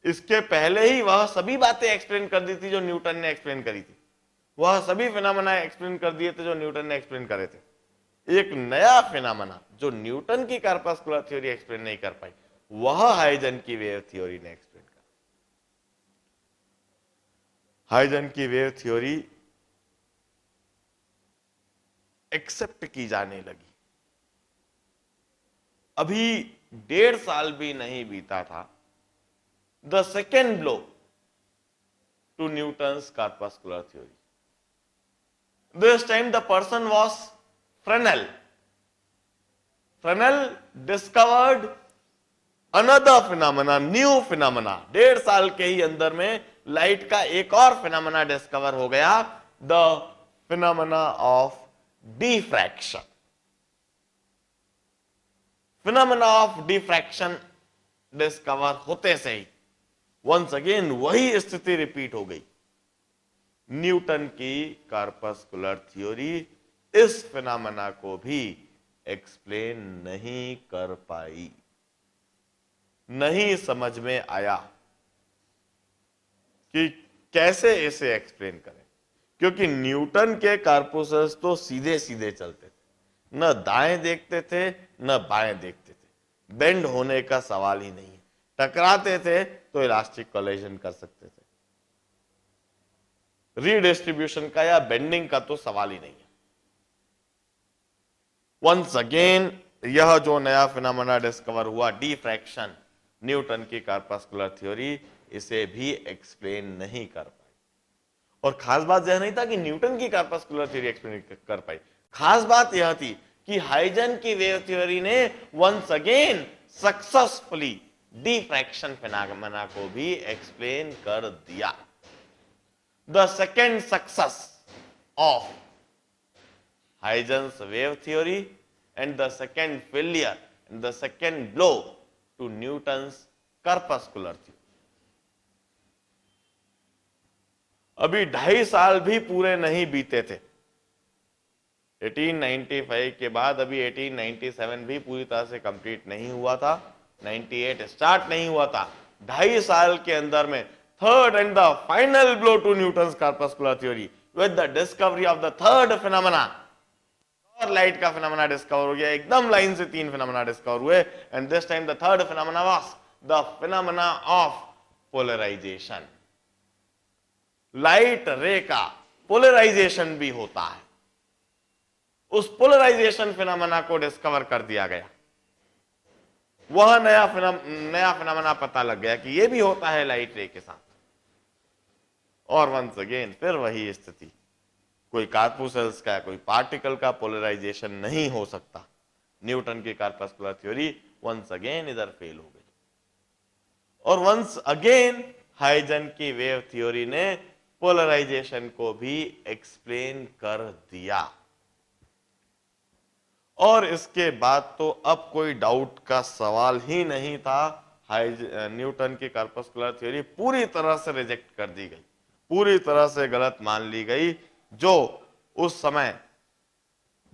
इसके पहले ही वह सभी बातें एक्सप्लेन कर दी थी जो न्यूटन ने एक्सप्लेन करी थी, वह सभी फिनोमेना एक्सप्लेन कर दिए थे जो न्यूटन ने एक्सप्लेन करे थे। एक नया फिनोमेना जो न्यूटन की कॉर्पस्कुलर थ्योरी एक्सप्लेन नहीं कर पाई, वह हाइजन की वेव थ्योरी ने एक्सप्लेन कर। हाइजन की वेव थ्योरी एक्सेप्ट की जाने लगी। अभी 1.5 साल भी नहीं बीता था, the second blow to Newton's corpuscular theory. This time the person was Fresnel. Fresnel discovered another phenomena, new phenomena. 1.5 साल के ही अंदर में लाइट का एक और फिनोमेना डिस्कवर हो गया, the phenomena of diffraction. Phenomena of diffraction discover होते से ही वंस अगेन वही स्थिति रिपीट हो गई। न्यूटन की कॉर्पस्कुलर थ्योरी इस फिनोमेना को भी एक्सप्लेन नहीं कर पाई, नहीं समझ में आया कि कैसे इसे एक्सप्लेन करें, क्योंकि न्यूटन के कार्पूसेल्स तो सीधे सीधे चलते थे, न दाएं देखते थे न बाएं देखते थे, बेंड होने का सवाल ही नहीं है, टकराते थे तो इलास्टिक कोलिजन कर सकते थे, रीडिस्ट्रीब्यूशन का या बेंडिंग का तो सवाल ही नहीं है। वंस अगेन यह जो नया फिनोमेना डिस्कवर हुआ डिफ्रैक्शन, न्यूटन की कार्पस्कुलर थ्योरी इसे भी एक्सप्लेन नहीं कर पाई। और खास बात यह नहीं था कि न्यूटन की कार्पस्कुलर थ्योरी एक्सप्लेन कर पाई, खास बात यह थी कि हाइजन की वेव थ्योरी ने once again successfully diffraction phenomena को भी एक्सप्लेन कर दिया। The second success of Huygens wave theory and the second failure and the second blow to Newton's corpuscular theory. अभी 2.5 साल भी पूरे नहीं बीते थे। 1895 के बाद अभी 1897 भी पूरी तरह से कंप्लीट नहीं हुआ था, 98 स्टार्ट नहीं हुआ था। 2.5 साल के अंदर में third and the final blow to Newton's corpuscular theory with the discovery of the third phenomena, और लाइट का फिनोमेना डिस्कवर हो गया। एकदम लाइन से 3 फिनोमेना डिस्कवर हुए and this time the third phenomena was the phenomena of polarization. Light ray का polarisation भी होता है, उस पोलराइजेशन फिनोमेना को डिस्कवर कर दिया गया। वह नया फिनोमेना पता लग गया कि यह भी होता है लाइट रे के साथ। और वंस अगेन फिर वही स्थिति, कोई कार्पूसेल्स का कोई पार्टिकल का पोलराइजेशन नहीं हो सकता। न्यूटन की कार्पस्कुलर थ्योरी वंस अगेन इधर फेल हो गई। और वंस अगेन हाइजन की वेव थ्योरी ने पोलराइजेशन को भी एक्सप्लेन कर दिया। और इसके बाद तो अब कोई डाउट का सवाल ही नहीं था, न्यूटन की कार्पस्कुलर थ्योरी पूरी तरह से रिजेक्ट कर दी गई, पूरी तरह से गलत मान ली गई। जो उस समय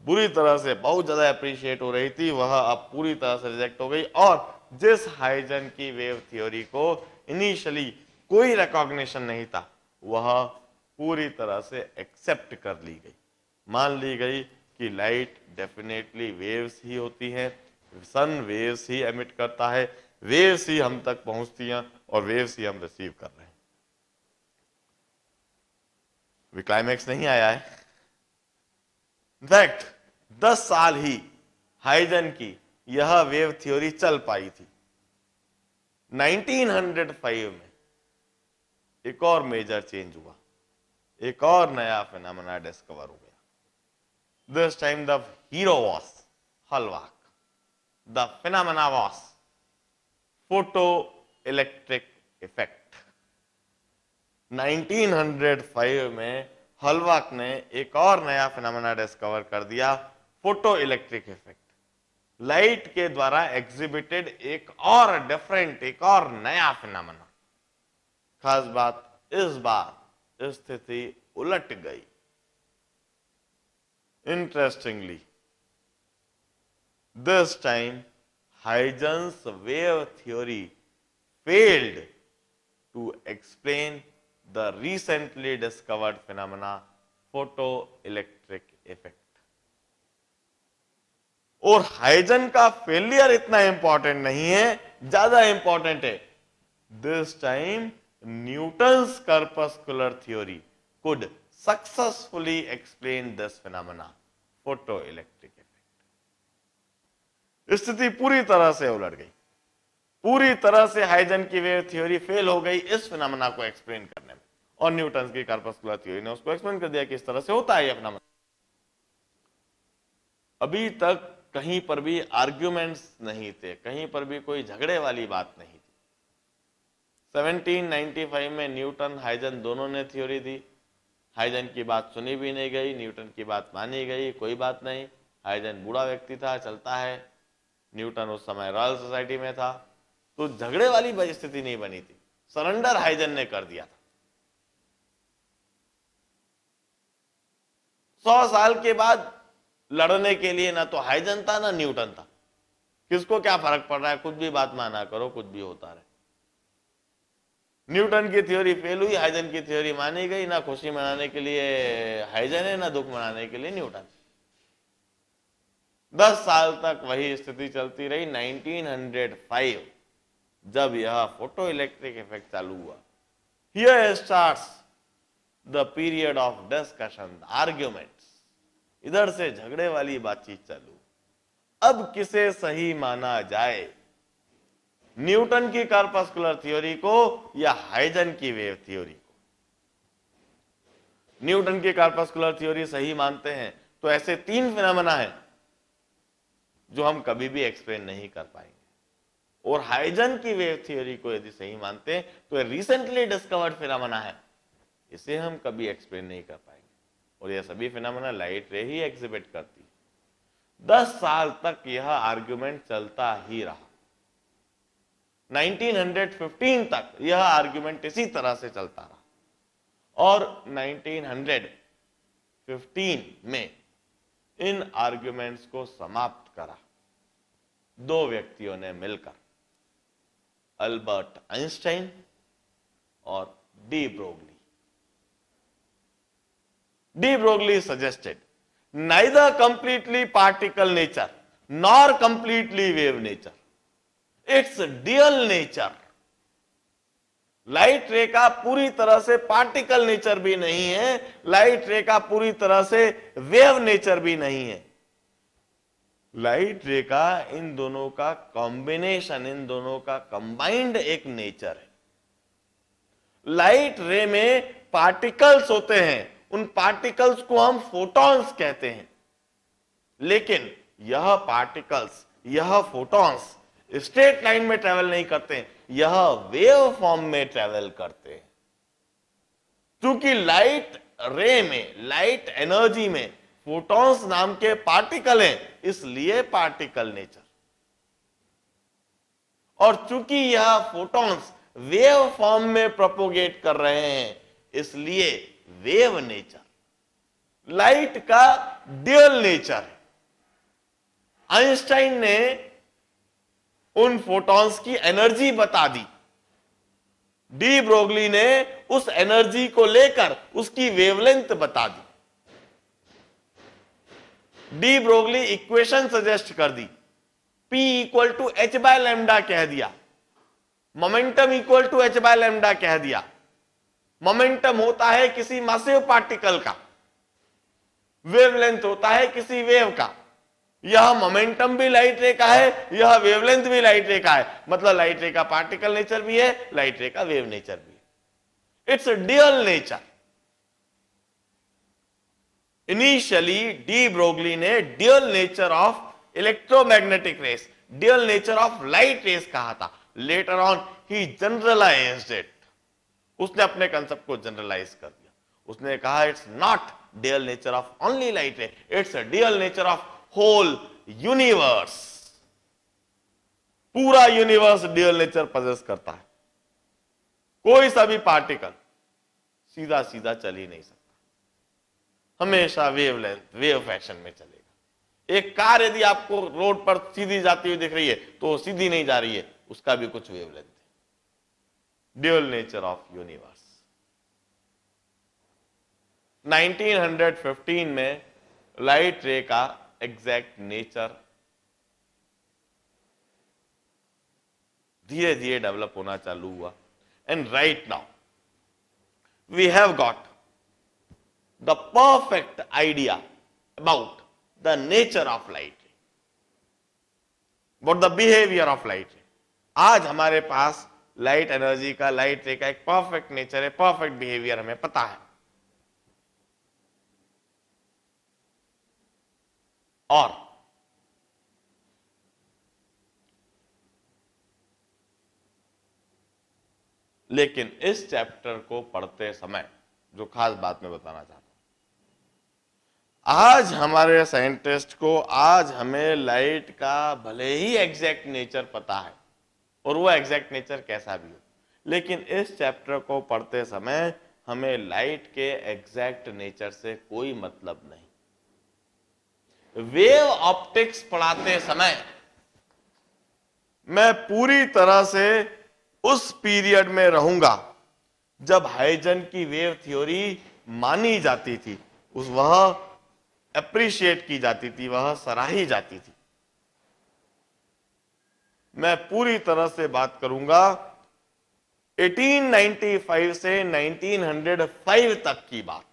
बुरी तरह से बहुत ज्यादा अप्रिशिएट हो रही थी, वह अब पूरी तरह से रिजेक्ट हो गई। और जिस हाइजन की वेव थ्योरी को इनिशियली कोई रिकॉग्निशन नहीं था, वह पूरी तरह से एक्सेप्ट कर ली गई, मान ली गई कि लाइट डेफिनेटली वेव्स ही होती है, सन वेव्स ही एमिट करता है, वेव्स ही हम तक पहुंचती हैं और वेव्स ही हम रिसीव कर रहे हैं। वे क्लाइमैक्स नहीं आया है। इनफैक्ट 10 साल ही हाइजन की यह वेव थ्योरी चल पाई थी। 1905 में एक और मेजर चेंज हुआ, एक और नया फिनोमेना डिस्कवर हो गया। This time the hero was Hallwachs, the phenomena was photo electric effect. 1905 में हॉलबach ने एक और नया फिनोमेना डिस्कवर कर दिया, फोटो इलेक्ट्रिक इफेक्ट। लाइट के द्वारा एग्जिबिटेड एक और डिफरेंट, एक और नया फिनोमेना। खास बात, इस बार स्थिति उलट गई। Interestingly this time Huygens wave theory failed to explain the recently discovered phenomena photoelectric effect। और हाइजन का फेलियर इतना इंपॉर्टेंट नहीं है, ज्यादा इंपॉर्टेंट है this time Newton's corpuscular theory could successfully explain this phenomena photoelectric effect. स्थिति पूरी तरह से उलट गई, पूरी तरह से हाइजन की वेव थ्योरी फेल हो गई इस फिनोमेना को एक्सप्लेन करने में, और न्यूटन की कार्पस्कुलर थ्योरी ने उसको एक्सप्लेन कर दिया कि इस तरह से होता है यह फिनोमेना। अभी तक कहीं पर भी आर्ग्यूमेंट्स नहीं थे, कहीं पर भी कोई झगड़े वाली बात नहीं थी। 1795 में न्यूटन हाइजन दोनों ने थ्योरी दी, हाइजन की बात सुनी भी नहीं गई, न्यूटन की बात मानी गई, कोई बात नहीं। हाइजन बूढ़ा व्यक्ति था, चलता है, न्यूटन उस समय रॉयल सोसाइटी में था, तो झगड़े वाली स्थिति नहीं बनी थी, सरेंडर हाइजन ने कर दिया था। 100 साल के बाद लड़ने के लिए ना तो हाइजन था ना न्यूटन था, किसको क्या फर्क पड़ रहा है, कुछ भी बात माना करो, कुछ भी होता रहे। न्यूटन की थ्योरी फेल हुई, हाइजन की थ्योरी मानी गई। ना खुशी मनाने के लिए हाइजन है, ना दुख मनाने के लिए न्यूटन। 10 साल तक वही स्थिति चलती रही। 1905 जब यह फोटो इलेक्ट्रिक इफेक्ट चालू हुआ, here starts the period of discussion, arguments. इधर से झगड़े वाली बातचीत चालू। अब किसे सही माना जाए, न्यूटन की कॉर्पस्कुलर थ्योरी को या हाइजन की वेव थ्योरी को? न्यूटन की कॉर्पस्कुलर थ्योरी सही मानते हैं तो ऐसे 3 फिनोमेना हैं जो हम कभी भी एक्सप्लेन नहीं कर पाएंगे, और हाइजन की वेव थ्योरी को यदि सही मानते हैं तो ये रिसेंटली डिस्कवर्ड फिनोमेना है, इसे हम कभी एक्सप्लेन नहीं कर पाएंगे। और यह सभी फिनोमेना लाइट रे ही एग्जिबिट करती है। 10 साल तक यह आर्ग्यूमेंट चलता ही रहा। 1915 तक यह आर्ग्यूमेंट इसी तरह से चलता रहा, और 1915 में इन आर्ग्यूमेंट्स को समाप्त करा 2 व्यक्तियों ने मिलकर, अल्बर्ट आइंस्टाइन और de Broglie. De Broglie suggested neither completely particle nature nor completely wave nature, it's dual nature। Light ray का पूरी तरह से पार्टिकल नेचर भी नहीं है, लाइट रे का पूरी तरह से वेव नेचर भी नहीं है। लाइट रे का इन दोनों का कॉम्बिनेशन, इन दोनों का कंबाइंड एक नेचर है। लाइट रे में पार्टिकल्स होते हैं, उन पार्टिकल्स को हम फोटॉन्स कहते हैं, लेकिन यह पार्टिकल्स, यह फोटॉन्स स्ट्रेट लाइन में ट्रेवल नहीं करते, यह वेव फॉर्म में ट्रेवल करते हैं। क्योंकि लाइट रे में, लाइट एनर्जी में फोटॉन्स नाम के पार्टिकल हैं, इसलिए पार्टिकल नेचर। और चूंकि यह फोटॉन्स वेव फॉर्म में प्रोपोगेट कर रहे हैं, इसलिए वेव नेचर। लाइट का ड्यूअल नेचर है। आइंस्टाइन ने उन फोटॉन्स की एनर्जी बता दी, डी ब्रोगली ने उस एनर्जी को लेकर उसकी वेवलेंथ बता दी। डी ब्रोगली इक्वेशन सजेस्ट कर दी, P equal to h by lambda कह दिया, momentum equal to h by lambda कह दिया। मोमेंटम होता है किसी मासिव पार्टिकल का, वेवलेंथ होता है किसी वेव का। यह मोमेंटम भी लाइट रे का है, यह वेवलेंथ भी लाइट रे का है, मतलब लाइट रे का पार्टिकल नेचर भी है, लाइट रे का वेव नेचर भी है। It's dual nature. Initially de Broglie ने dual nature of electromagnetic rays, dual nature of light rays कहा था। Later on he generalized it, उसने अपने कंसेप्ट को जनरलाइज कर दिया। उसने कहा it's not dual nature of only light ray, it's dual nature of whole universe. पूरा यूनिवर्स ड्यूअल नेचर पजेस करता है। कोई सा भी पार्टिकल सीधा सीधा चल ही नहीं सकता, हमेशा वेवलेंथ, वेव फैशन में चलेगा। एक कार यदि आपको रोड पर सीधी जाती हुई दिख रही है तो सीधी नहीं जा रही है, उसका भी कुछ वेवलेंथ है। Dual nature of universe. 1915 में लाइट रे का एग्जैक्ट नेचर धीरे धीरे डेवलप होना चालू हुआ, and right now we have got the perfect idea about the nature of light ray, about the behaviour of light ray. आज हमारे पास लाइट एनर्जी का, लाइट रे का एक परफेक्ट नेचर है, परफेक्ट बिहेवियर हमें पता है। और लेकिन इस चैप्टर को पढ़ते समय जो खास बात मैं बताना चाहता हूं, आज हमारे साइंटिस्ट को, आज हमें लाइट का भले ही एग्जैक्ट नेचर पता है, और वो एग्जैक्ट नेचर कैसा भी हो, लेकिन इस चैप्टर को पढ़ते समय हमें लाइट के एग्जैक्ट नेचर से कोई मतलब नहीं। वेव ऑप्टिक्स पढ़ाते समय मैं पूरी तरह से उस पीरियड में रहूंगा जब हाइजन की वेव थ्योरी मानी जाती थी, वह अप्रिशिएट की जाती थी, वह सराही जाती थी। मैं पूरी तरह से बात करूंगा 1895 से 1905 तक की बात,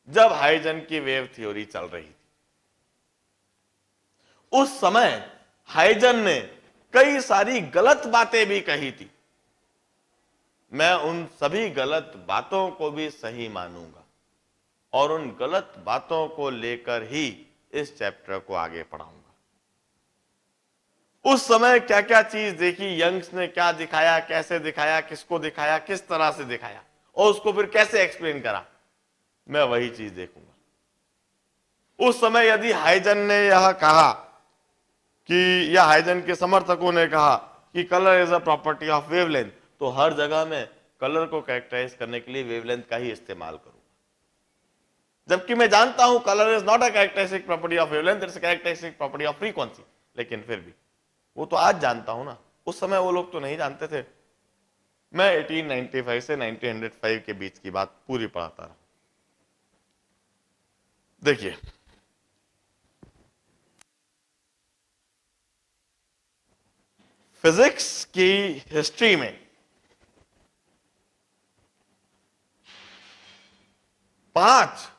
जब हाइजन की वेव थ्योरी चल रही थी। उस समय हाइजन ने कई सारी गलत बातें भी कही थी। मैं उन सभी गलत बातों को भी सही मानूंगा और उन गलत बातों को लेकर ही इस चैप्टर को आगे पढ़ाऊंगा। उस समय क्या क्या चीज देखी, यंग्स ने क्या दिखाया, कैसे दिखाया, किसको दिखाया, किस तरह से दिखाया और उसको फिर कैसे एक्सप्लेन करा, मैं वही चीज देखूंगा। उस समय यदि हाइजन ने यह कहा कि, या हाइजन के समर्थकों ने कहा कि colour is a property of wavelength, तो हर जगह में कलर को कैरेक्टराइज करने के लिए वेवलेंथ का ही इस्तेमाल करूंगा, जबकि मैं जानता हूं colour is not a characteristic property of wavelength, it's a characteristic property of frequency. लेकिन फिर भी वो तो आज जानता हूं ना, उस समय वो लोग तो नहीं जानते थे। मैं 1895 से 1905 के बीच की बात पूरी पढ़ाता रहा। देखिए, फिजिक्स की हिस्ट्री में 5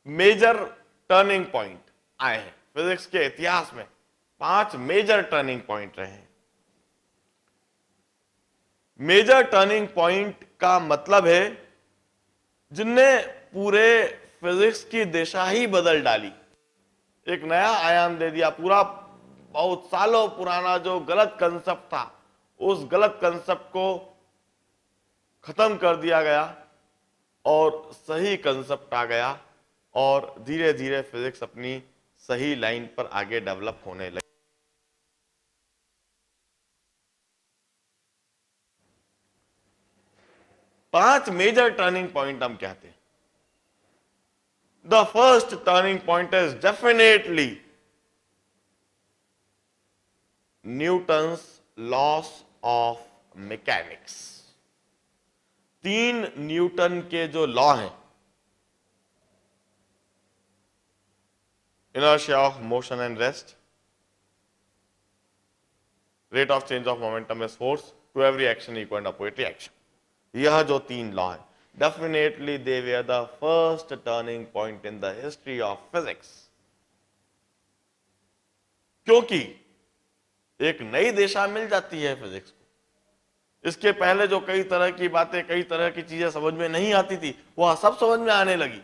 मेजर टर्निंग पॉइंट आए हैं। फिजिक्स के इतिहास में 5 मेजर टर्निंग पॉइंट रहे हैं। मेजर टर्निंग पॉइंट का मतलब है जिनने पूरे फिजिक्स की दिशा ही बदल डाली, एक नया आयाम दे दिया। पूरा बहुत सालों पुराना जो गलत कंसेप्ट था, उस गलत कंसेप्ट को खत्म कर दिया गया और सही कंसेप्ट आ गया और धीरे धीरे फिजिक्स अपनी सही लाइन पर आगे डेवलप होने लगी। पांच मेजर टर्निंग पॉइंट हम कहते हैं। The first turning point is definitely Newton's loss of mechanics. 3 Newton के जो लॉ हैं, inertia of motion and rest, rate of change of momentum is force, to every action equal and opposite reaction, यह जो 3 law है, definitely they were the first turning point in the history of physics। क्योंकि एक नई दिशा मिल जाती है physics को। इसके पहले जो कई तरह की बातें, कई तरह की चीजें समझ में नहीं आती थी, वह सब समझ में आने लगी।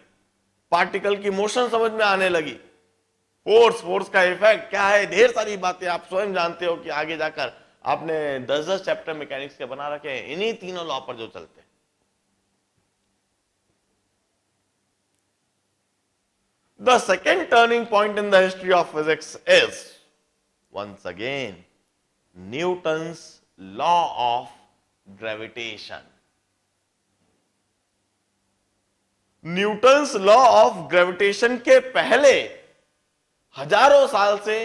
पार्टिकल की मोशन समझ में आने लगी, फोर्स का इफेक्ट क्या है, ढेर सारी बातें आप स्वयं जानते हो कि आगे जाकर आपने 10 चैप्टर मैकेनिक्स के बना रखे हैं, इन्हीं तीनों लॉ पर जो चलते हैं। The second turning point in the history of physics is once again Newton's law of gravitation। Newton's law of gravitation के पहले हजारों साल से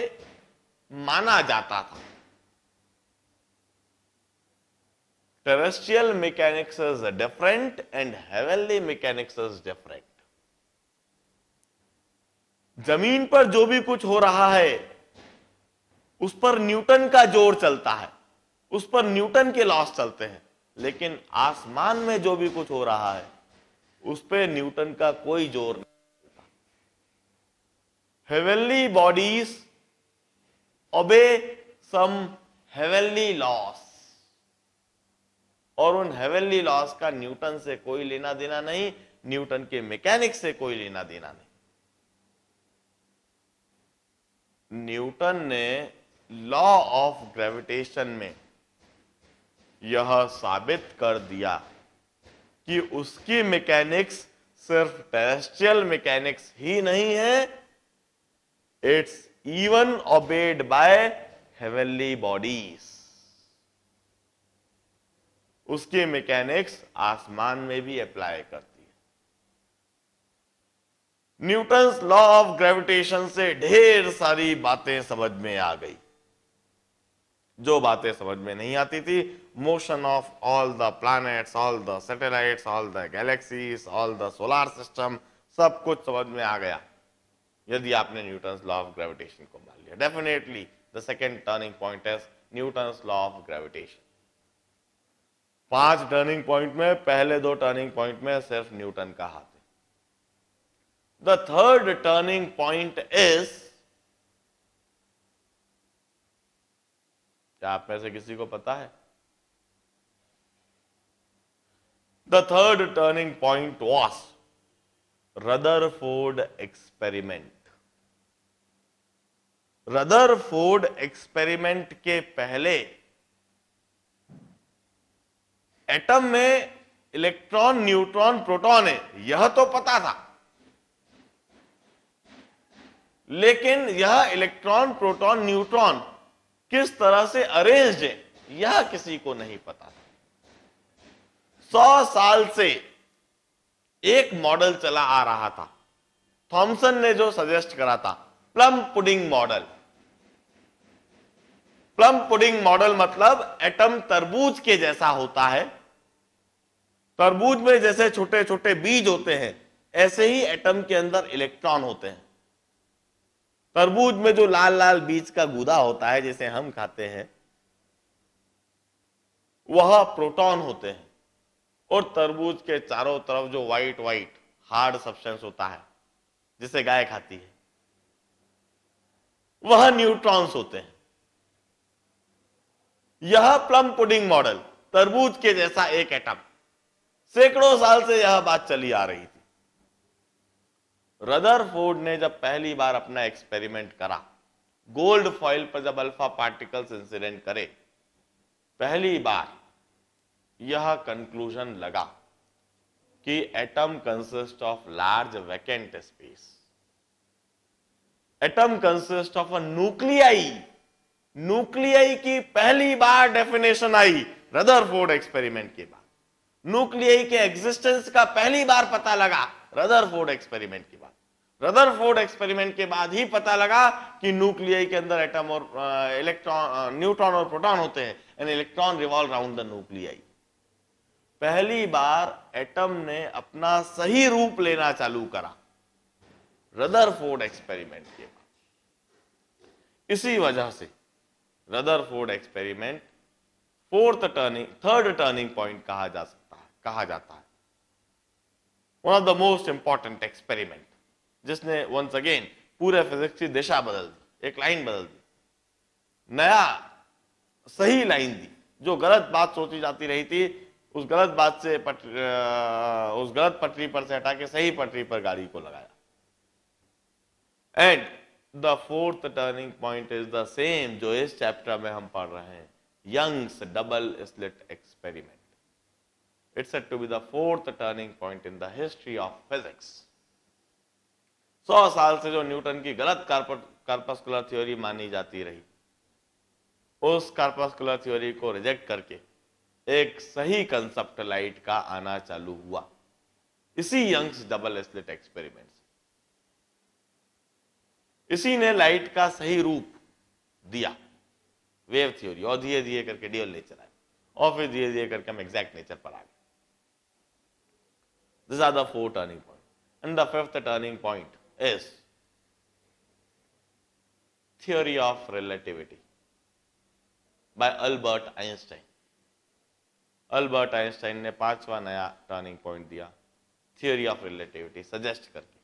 माना जाता था terrestrial mechanics is different and heavenly mechanics is different. जमीन पर जो भी कुछ हो रहा है उस पर न्यूटन का जोर चलता है, उस पर न्यूटन के लॉस चलते हैं, लेकिन आसमान में जो भी कुछ हो रहा है उस पर न्यूटन का कोई जोर नहीं। हेवनली बॉडीज ओबे सम हेवनली लॉस, और उन हेवनली लॉस का न्यूटन से कोई लेना देना नहीं, न्यूटन के मैकेनिक्स से कोई लेना देना नहीं। न्यूटन ने लॉ ऑफ ग्रेविटेशन में यह साबित कर दिया कि उसकी मैकेनिक्स सिर्फ टेरेस्ट्रियल मैकेनिक्स ही नहीं है, it's even obeyed by heavenly bodies. उसकी मैकेनिक्स आसमान में भी अप्लाई करती है। न्यूटन्स लॉ ऑफ ग्रेविटेशन से ढेर सारी बातें समझ में आ गई। जो बातें समझ में नहीं आती थी, motion of all the planets, all the satellites, all the galaxies, all the solar system, सब कुछ समझ में आ गया यदि आपने न्यूटन्स लॉ ऑफ ग्रेविटेशन को मान लिया। Definitely the second turning point is Newton's law of gravitation. 5 turning point में पहले 2 टर्निंग पॉइंट में सिर्फ न्यूटन का हाथ है। The third turning point is, क्या आप में से किसी को पता है? The third turning point was Rutherford experiment. Rutherford experiment के पहले एटम में इलेक्ट्रॉन, न्यूट्रॉन, प्रोटॉन है, यह तो पता था, लेकिन यह इलेक्ट्रॉन, प्रोटॉन, न्यूट्रॉन किस तरह से अरेंज्ड है यह किसी को नहीं पता था। 100 साल से एक मॉडल चला आ रहा था, थॉमसन ने जो सजेस्ट करा था, plum pudding model. Plum pudding model मतलब एटम तरबूज के जैसा होता है। तरबूज में जैसे छोटे छोटे बीज होते हैं, ऐसे ही एटम के अंदर इलेक्ट्रॉन होते हैं। तरबूज में जो लाल लाल बीज का गूदा होता है जिसे हम खाते हैं, वह प्रोटॉन होते हैं, और तरबूज के चारों तरफ जो व्हाइट व्हाइट हार्ड सब्सटेंस होता है जिसे गाय खाती है, वह न्यूट्रॉन्स होते हैं। यह प्लम पुडिंग मॉडल, तरबूज के जैसा एक एटम, सैकड़ों साल से यह बात चली आ रही थी। रदरफोर्ड ने जब पहली बार अपना एक्सपेरिमेंट करा, गोल्ड फॉइल पर जब अल्फा पार्टिकल्स इंसिडेंट करे, पहली बार यह कंक्लूजन लगा कि atom consist of large vacant space. Atom consist of a nuclei. Nuclei की पहली बार डेफिनेशन आई रदरफोर्ड एक्सपेरिमेंट के बाद। न्यूक्लियाई के एग्जिस्टेंस का पहली बार पता लगा रदरफोर्ड एक्सपेरिमेंट के बाद। रदरफोर्ड एक्सपेरिमेंट के बाद ही पता लगा कि न्यूक्लियाई के अंदर एटम और इलेक्ट्रॉन, न्यूट्रॉन और प्रोटॉन होते हैं, and electron revolve around the nuclei. पहली बार एटम ने अपना सही रूप लेना चालू करा रदरफोर्ड एक्सपेरिमेंट के बाद। इसी वजह से Rutherford experiment third turning point कहा जाता है। One of the most important experiment, जिसने वंस अगेन पूरे फिजिक्स की दिशा बदल दी, एक लाइन बदल दी, नया सही लाइन दी। जो गलत बात सोची जाती रही थी, उस गलत बात से उस गलत पटरी पर से हटा के सही पटरी पर गाड़ी को लगाया। And the fourth turning point is the same जो इस चैप्टर में हम पढ़ रहे हैं, Young's double slit experiment. It's said to be the fourth turning point in the history of physics. 100 साल से जो न्यूटन की गलत कार्पस्कुलर थ्योरी मानी जाती रही, उस कार्पस्कुलर थ्योरी को रिजेक्ट करके एक सही कंसेप्ट लाइट का आना चालू हुआ, इसी यंग्स डबल स्लिट एक्सपेरिमेंट। इसी ने लाइट का सही रूप दिया, वेव थ्योरी, और धीरे धीरे करके ड्यूअल नेचर आया, और फिर धीरे धीरे करके हम एग्जैक्ट नेचर पर आ गए। These are the 4 turning points. And the 5th turning point is theory of relativity by Albert Einstein. Albert Einstein ने 5वां नया टर्निंग पॉइंट दिया, थियोरी ऑफ रिलेटिविटी सजेस्ट करके।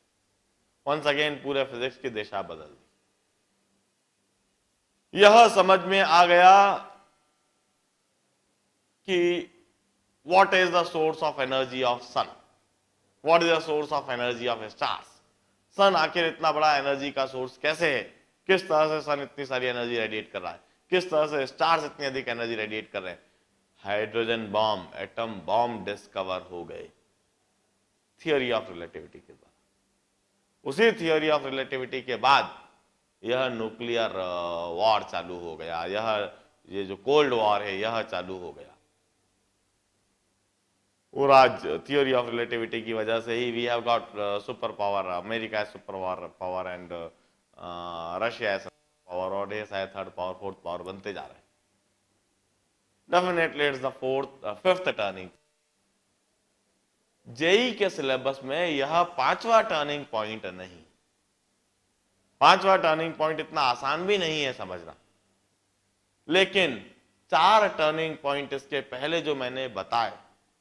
वंस अगेन पूरे फिजिक्स की दिशा बदल दी। यह समझ में आ गया कि what is the source of energy of sun, what is the source of energy of stars। सन आखिर इतना बड़ा एनर्जी का सोर्स कैसे है, किस तरह से सन इतनी सारी एनर्जी रेडिएट कर रहा है, किस तरह से स्टार्स इतनी अधिक एनर्जी रेडिएट कर रहे हैं। Hydrogen bomb, atom bomb discover हो गए थियोरी ऑफ रिलेटिविटी के बाद। उसी थियोरी ऑफ रिलेटिविटी के बाद यह न्यूक्लियर वॉर चालू हो गया, ये जो कोल्ड वॉर है यह चालू हो गया। और आज थियोरी ऑफ रिलेटिविटी की वजह से ही we have got super power, America है सुपर पावर एंड रशिया है पावर, और ये शायद थर्ड पावर, फोर्थ पावर बनते जा रहे हैं। Definitely it's the fifth turning. JEE के सिलेबस में यह पांचवा टर्निंग पॉइंट नहीं। पांचवा टर्निंग पॉइंट इतना आसान भी नहीं है समझना, लेकिन 4 टर्निंग पॉइंट इसके पहले जो मैंने बताए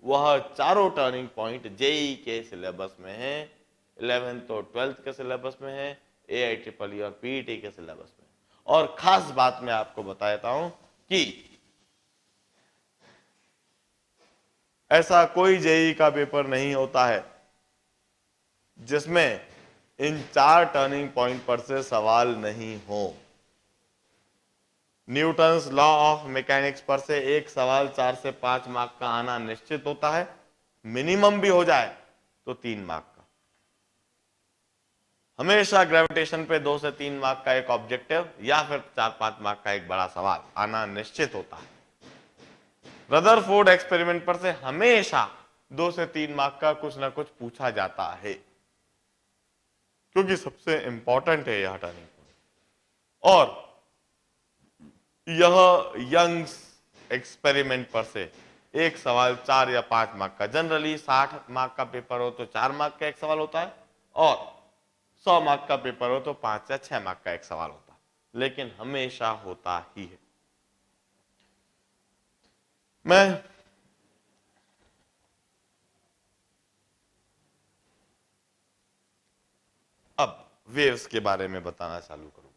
वह चारों टर्निंग पॉइंट जेई के सिलेबस में है, 11th और 12th के सिलेबस में है, AIEEE और PET के सिलेबस में। और खास बात मैं आपको बताता हूं कि ऐसा कोई जेई का पेपर नहीं होता है जिसमें इन 4 टर्निंग पॉइंट पर से सवाल नहीं हो। न्यूटन्स लॉ ऑफ मैकेनिक्स पर से एक सवाल 4 से 5 मार्क का आना निश्चित होता है, मिनिमम भी हो जाए तो 3 मार्क का। हमेशा ग्रेविटेशन पे 2 से 3 मार्क का एक ऑब्जेक्टिव या फिर 4-5 मार्क का एक बड़ा सवाल आना निश्चित होता है। रदरफोर्ड एक्सपेरिमेंट पर से हमेशा 2 से 3 मार्क का कुछ ना कुछ पूछा जाता है, क्योंकि सबसे इंपॉर्टेंट है यह टर्निंग पॉइंट। और यह यंग्स एक्सपेरिमेंट पर से एक सवाल 4 या 5 मार्क का, जनरली 60 मार्क का पेपर हो तो 4 मार्क का एक सवाल होता है, और 100 मार्क का पेपर हो तो 5 या 6 मार्क का एक सवाल होता है, लेकिन हमेशा होता ही है। मैं अब वेव्स के बारे में बताना चालू करूंगा।